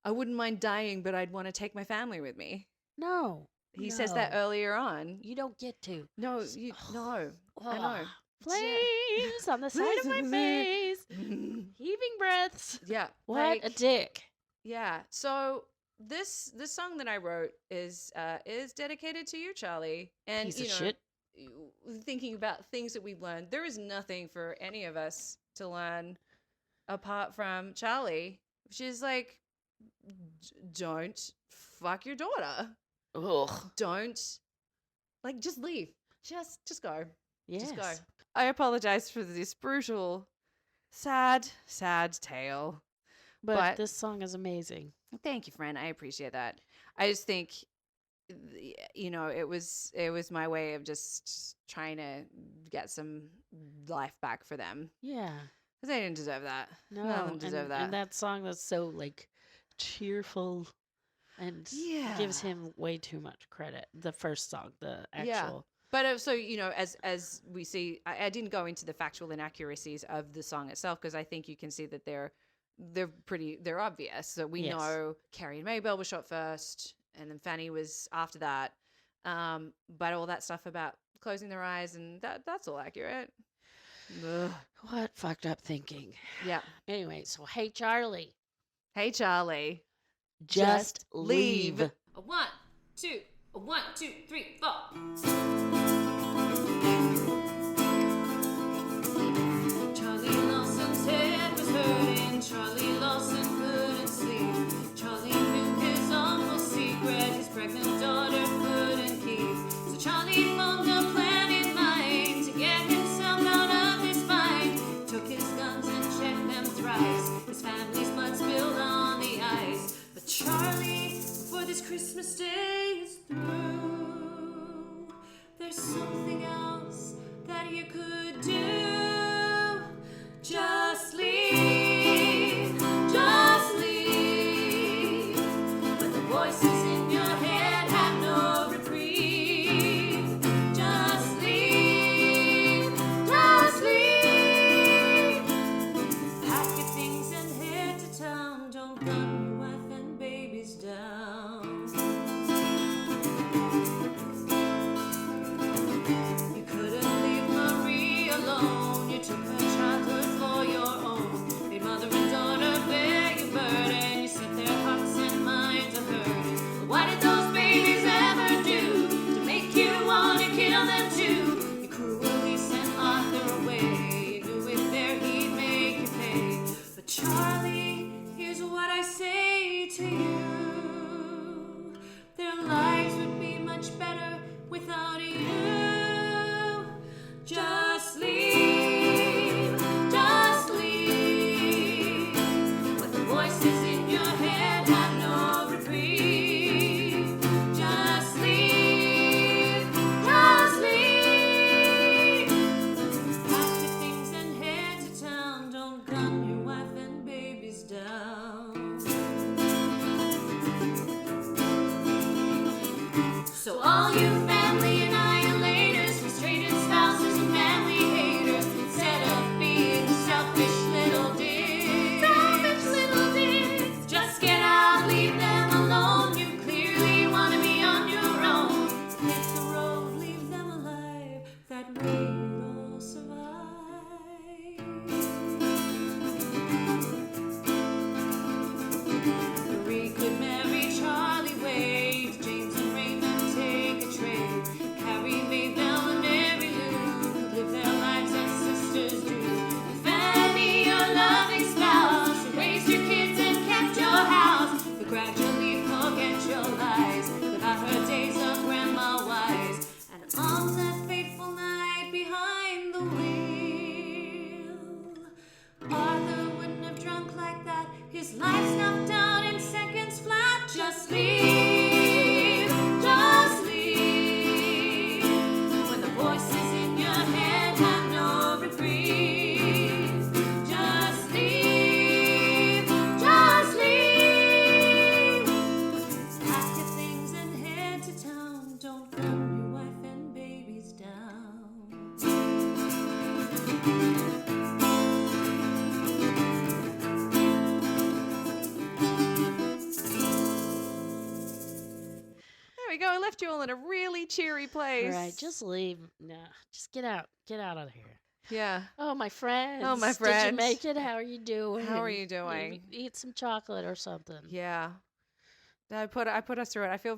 I wouldn't mind dying, but I'd want to take my family with me. No. He says that No. earlier on. You don't get to. No, you no. I know. Flames on the side of my face. Heaving breaths. Yeah. What a dick. Yeah. So this song that I wrote is dedicated to you, Charlie. And Piece of shit. Thinking about things that we've learned, there is nothing for any of us to learn apart from Charlie, which is like, don't fuck your daughter. Ugh. Don't, like, just leave. Just go. Yes. Just go. I apologize for this brutal, sad tale. But this song is amazing. Thank you, friend. I appreciate that. I just think, it was my way of just trying to get some life back for them. Yeah. Because they didn't deserve that. No. None of them deserve that. And that song was so, like, cheerful and gives him way too much credit. The first song, the actual. Yeah. But so, as we see, I didn't go into the factual inaccuracies of the song itself because I think you can see that they're obvious. So we know Carrie and Maybelle were shot first, and then Fanny was after that. But all that stuff about closing their eyes and that's all accurate. Ugh. What fucked up thinking. Yeah. Anyway, so hey Charlie. Hey Charlie. Just leave. A 1, 2, a 1, 2, 3, 4. Charlie Lawson's head was hurting. Charlie Lawson couldn't sleep. Charlie knew his awful secret. His pregnant daughter couldn't keep. So Charlie formed a plan in mind to get himself out of his mind. Took his guns and checked them thrice. His family's blood spilled on the ice. But Charlie, before this Christmas day is through, there's something else that you could do. Just leave, just leave. But the voices in your head have no reprieve. Just leave, just leave. Pack your things and head to town. Don't gun your wife and babies down. You couldn't leave Marie alone. You took her childhood for your own. Made mother and daughter bear your burden. You set their hearts and minds a hurting. What did those babies ever do to make you want to kill them too? You cruelly sent Arthur away. You knew if there he'd make you pay. But Charlie, here's what I say to you. Their lives would be much better without you. Just leave, just leave. But the voices in your head have no reprieve. Just leave, just leave. Pack your things and head to town. Don't gun your wife and babies down. So all you family annihilators, frustrated spouses and family haters, instead of being selfish little dicks, just get out, leave them alone. You clearly want to be on your own. Hit the road, leave them alive. That way you'll all survive. Marie could marry Charlie Wade. James and Raymond take a trade. Carrie, Maybelle, and Mary Lou could live their lives as sisters do. And Fanny, your loving spouse, who raised your kids and kept your house, but gradually forget your lies. Live out her days of grandma wise. And on that fateful night behind the wheel, Arthur wouldn't have drunk like that. His life snuffed out in seconds flat. Just leave, just leave. When the voices in your head have no reprieve. Just leave, just leave. Pack your things and head to town. Don't gun your wife and babies down. we go. I left you all in a really cheery place. Right, just leave. No, just get out. Get out of here. Yeah. Oh, my friends. Oh, my Did friends. you make it? How are you doing? How are you doing? Eat some chocolate or something. Yeah. I put us through it. I feel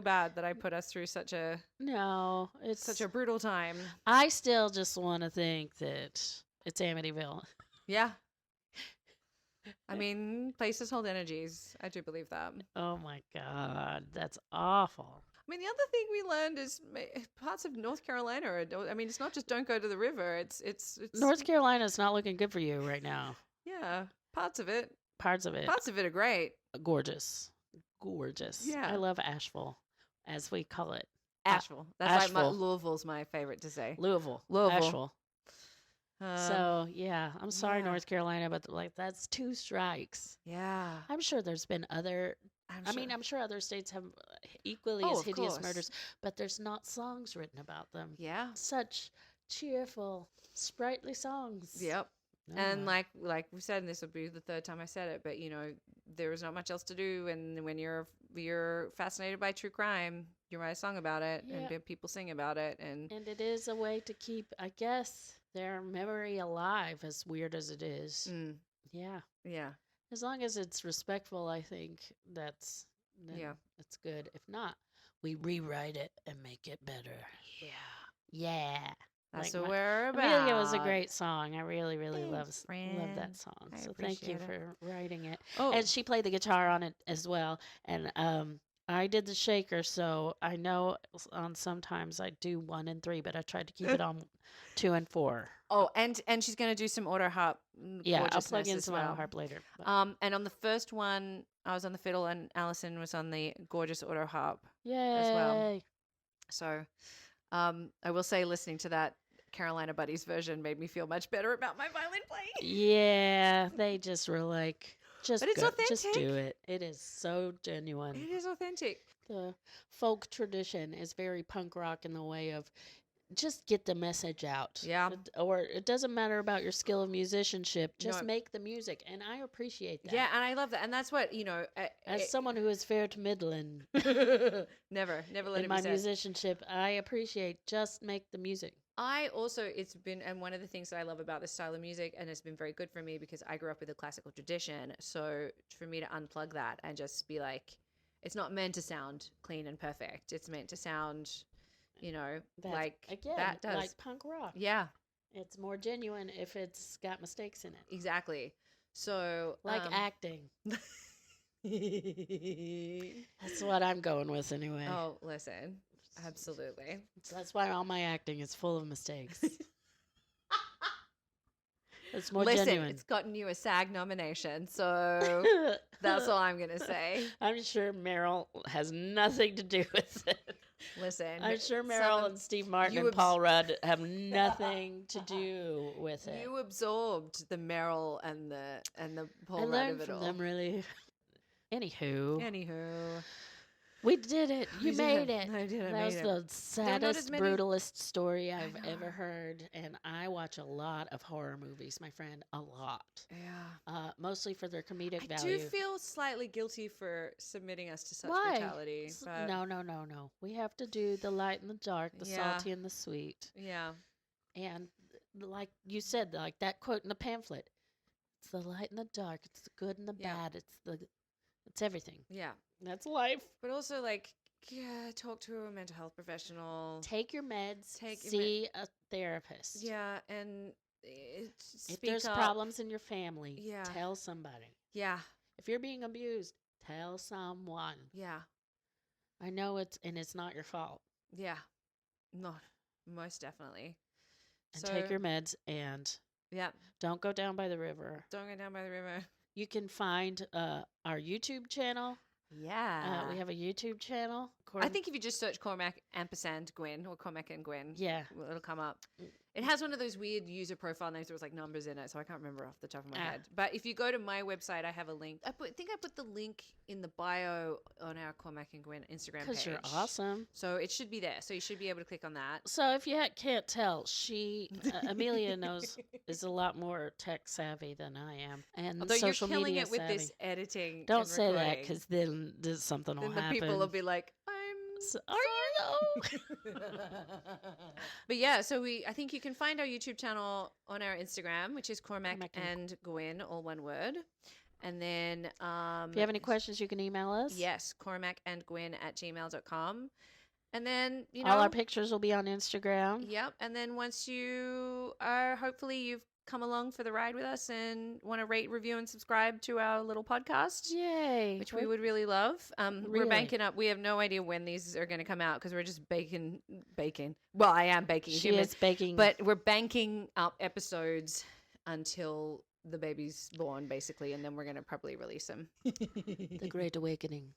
bad that I put us through such a No, it's such a brutal time. I still just want to think that it's Amityville. Yeah. I mean, places hold energies. I do believe that. Oh my God, that's awful. I mean, the other thing we learned is parts of North Carolina. I mean, it's not just don't go to the river. It's North Carolina's not looking good for you right now. Yeah, parts of it. Parts of it. Parts of it are great. Gorgeous. Gorgeous. Yeah. I love Asheville, as we call it. Asheville. That's like Asheville. Louisville's my favorite to say. Louisville. Louisville. Asheville. So, yeah, I'm sorry, yeah. North Carolina, but that's 2 strikes. Yeah. I'm sure there's been other, I'm sure other states have equally as of hideous course. murders, but there's not songs written about them. Yeah. Such cheerful, sprightly songs. Yep. Oh And my. like we said, and this will be the third time I said it, but there is not much else to do, and when you're fascinated by true crime, you write a song about it, Yeah. and people sing about it, and And it is a way to keep, I guess, their memory alive, as weird as it is. Yeah. yeah, As long as it's respectful, I think that's Yeah. that's good. If not, we rewrite it and make it better. yeah. Yeah. That's Like what my- we're about. Amelia was a great song. I really, really love Thanks, that friend. song. I So thank you appreciate it. for writing it. Oh, And she played the guitar on it as well. And I did the shaker, so I know on sometimes I do 1 and 3, but I tried to keep it on 2 and 4. and she's gonna do some auto harp. Yeah, I'll plug gorgeousness in as some well. auto harp later. but- And on the first one, I was on the fiddle, and Allison was on the gorgeous auto harp. Yay. well. So, I will say, listening to that Carolina Buddies version made me feel much better about my violin playing. Yeah, they just were like, just But it's go, just do authentic. it. It is so genuine. It is authentic. The folk tradition is very punk rock in the way of just get the message out. Yeah. Or it doesn't matter about your skill of musicianship, just No. make the music. And I appreciate that. Yeah, and I love that, and that's what As someone who is fair to middling never let in it my be said. musicianship, I appreciate just make the music. I also, and one of the things that I love about this style of music, and it's been very good for me because I grew up with a classical tradition. So for me to unplug that and just be like, it's not meant to sound clean and perfect. It's meant to sound, like Again, that does. like punk rock. Yeah, It's more genuine if it's got mistakes in it. exactly. So Like acting. That's what I'm going with anyway. oh, listen, absolutely. That's why all my acting is full of mistakes. It's more Listen, genuine. it's gotten you a SAG nomination, so that's all I'm gonna say. I'm sure Meryl has nothing to do with it. Listen, I'm sure some Meryl of- and Steve Martin you and abs- Paul Rudd have nothing to do with it. You absorbed the Meryl and the Paul I Rudd learned of it from all. them, really. Anywho, Anywho, we did it. You We made did. it. I did. I That was made it. the saddest, as many- brutalest story I've know. ever heard. And I watch a lot of horror movies, my friend, a lot. Yeah. Mostly for their comedic I value. do feel slightly guilty for submitting us to such Why? brutality. But No. We have to do the light and the dark, the Yeah. salty and the sweet. Yeah. And like you said, like that quote in the pamphlet, it's the light and the dark, it's the good and the Yeah. bad, it's everything. Yeah. That's life. But also, talk to a mental health professional. Take your meds, Take your see a therapist. Yeah, and If speak there's up. problems in your family, Yeah. tell somebody. Yeah. If you're being abused, tell someone. Yeah. I know it's not your fault. Yeah. No, most definitely. And So, take your meds and yeah. don't go down by the river. Don't go down by the river. You can find our YouTube channel. Yeah. We have a YouTube channel. I think if you just search Cormac ampersand Gwyn or Cormac and Gwyn, Yeah. it'll come up. It has one of those weird user profile names where it's like numbers in it, so I can't remember off the top of my Ah. head. But if you go to my website, I have a link. I think I put the link in the bio on our Cormac and Gwyn Instagram page. Because you're awesome. So it should be there. So you should be able to click on that. So if you can't tell, Amelia is a lot more tech savvy than I am, and Although social you're killing media it with savvy. this editing. Don't and say that recording, because then something will then the happen. people will be like, I'm Are you though? But yeah, so I think you can find our YouTube channel on our Instagram, which is Cormac Cormac and Gwyn, all one word. And then If you have any questions, you can email us. yes, cormacandgwyn@gmail.com. And then, All our pictures will be on Instagram. Yep. And then once you are, hopefully you've come along for the ride with us and want to rate, review, and subscribe to our little podcast. Yay. Which we would really love. We're Really? banking up. We have no idea when these are going to come out because we're just baking. Well, I am baking. She human, is baking. But we're banking up episodes until the baby's born, basically, and then we're going to probably release them. The Great Awakening.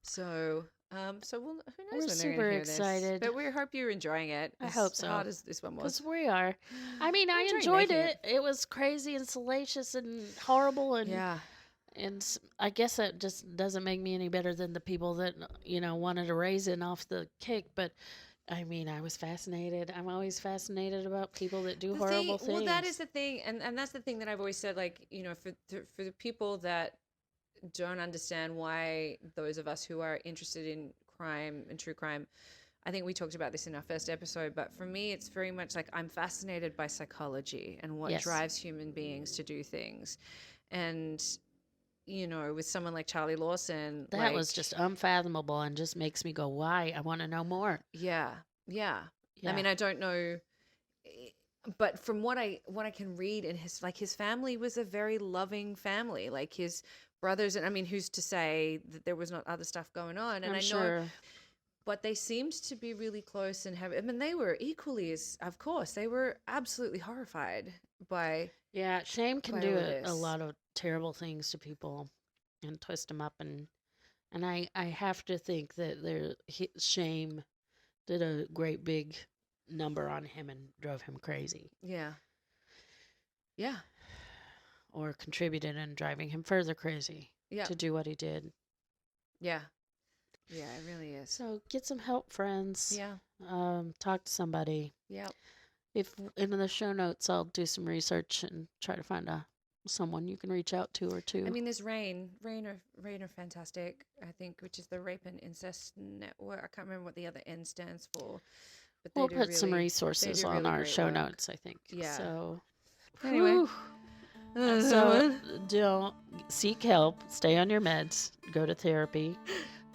So, who knows We're when they're going super to hear excited. this? But we hope you're enjoying it. I hope so. As hard as this one was. Because we are. I mean, I enjoying enjoyed making it. It was crazy and salacious and horrible. And Yeah. And I guess that just doesn't make me any better than the people that, wanted a raisin off the cake. But, I mean, I was fascinated. I'm always fascinated about people that do horrible things. Well, that is the thing. And that's the thing that I've always said, like, for the people that don't understand why those of us who are interested in crime and true crime, I think we talked about this in our first episode, but for me, it's very much like I'm fascinated by psychology and what drives human beings to do things. And, with someone like Charlie Lawson. That was just unfathomable and just makes me go, why? I want to know more. Yeah. I mean, I don't know, but from what I can read in his family was a very loving family, like his brothers. And I mean, who's to say that there was not other stuff going on? And I'm sure. But they seemed to be really close and they were equally as, of course, they were absolutely horrified by. Yeah, shame can by do all this. a lot of terrible things to people and twist them up. And I have to think that shame did a great big number on him and drove him crazy. Yeah. Or contributed in driving him further crazy to do what he did. Yeah. Yeah, it really is. So get some help, friends. Yeah. Talk to somebody. Yeah. If in the show notes, I'll do some research and try to find someone you can reach out to or two. I mean, there's Rain are fantastic, I think, which is the Rape and Incest Network. I can't remember what the other N stands for. But we'll put some resources on our show notes, I think. Yeah. So anyway. So don't seek help. Stay on your meds. Go to therapy.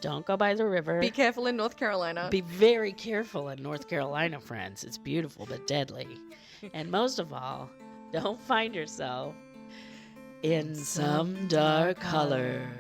Don't go by the river. Be careful in North Carolina. Be very careful in North Carolina, friends. It's beautiful but deadly. And most of all, don't find yourself in some dark holler.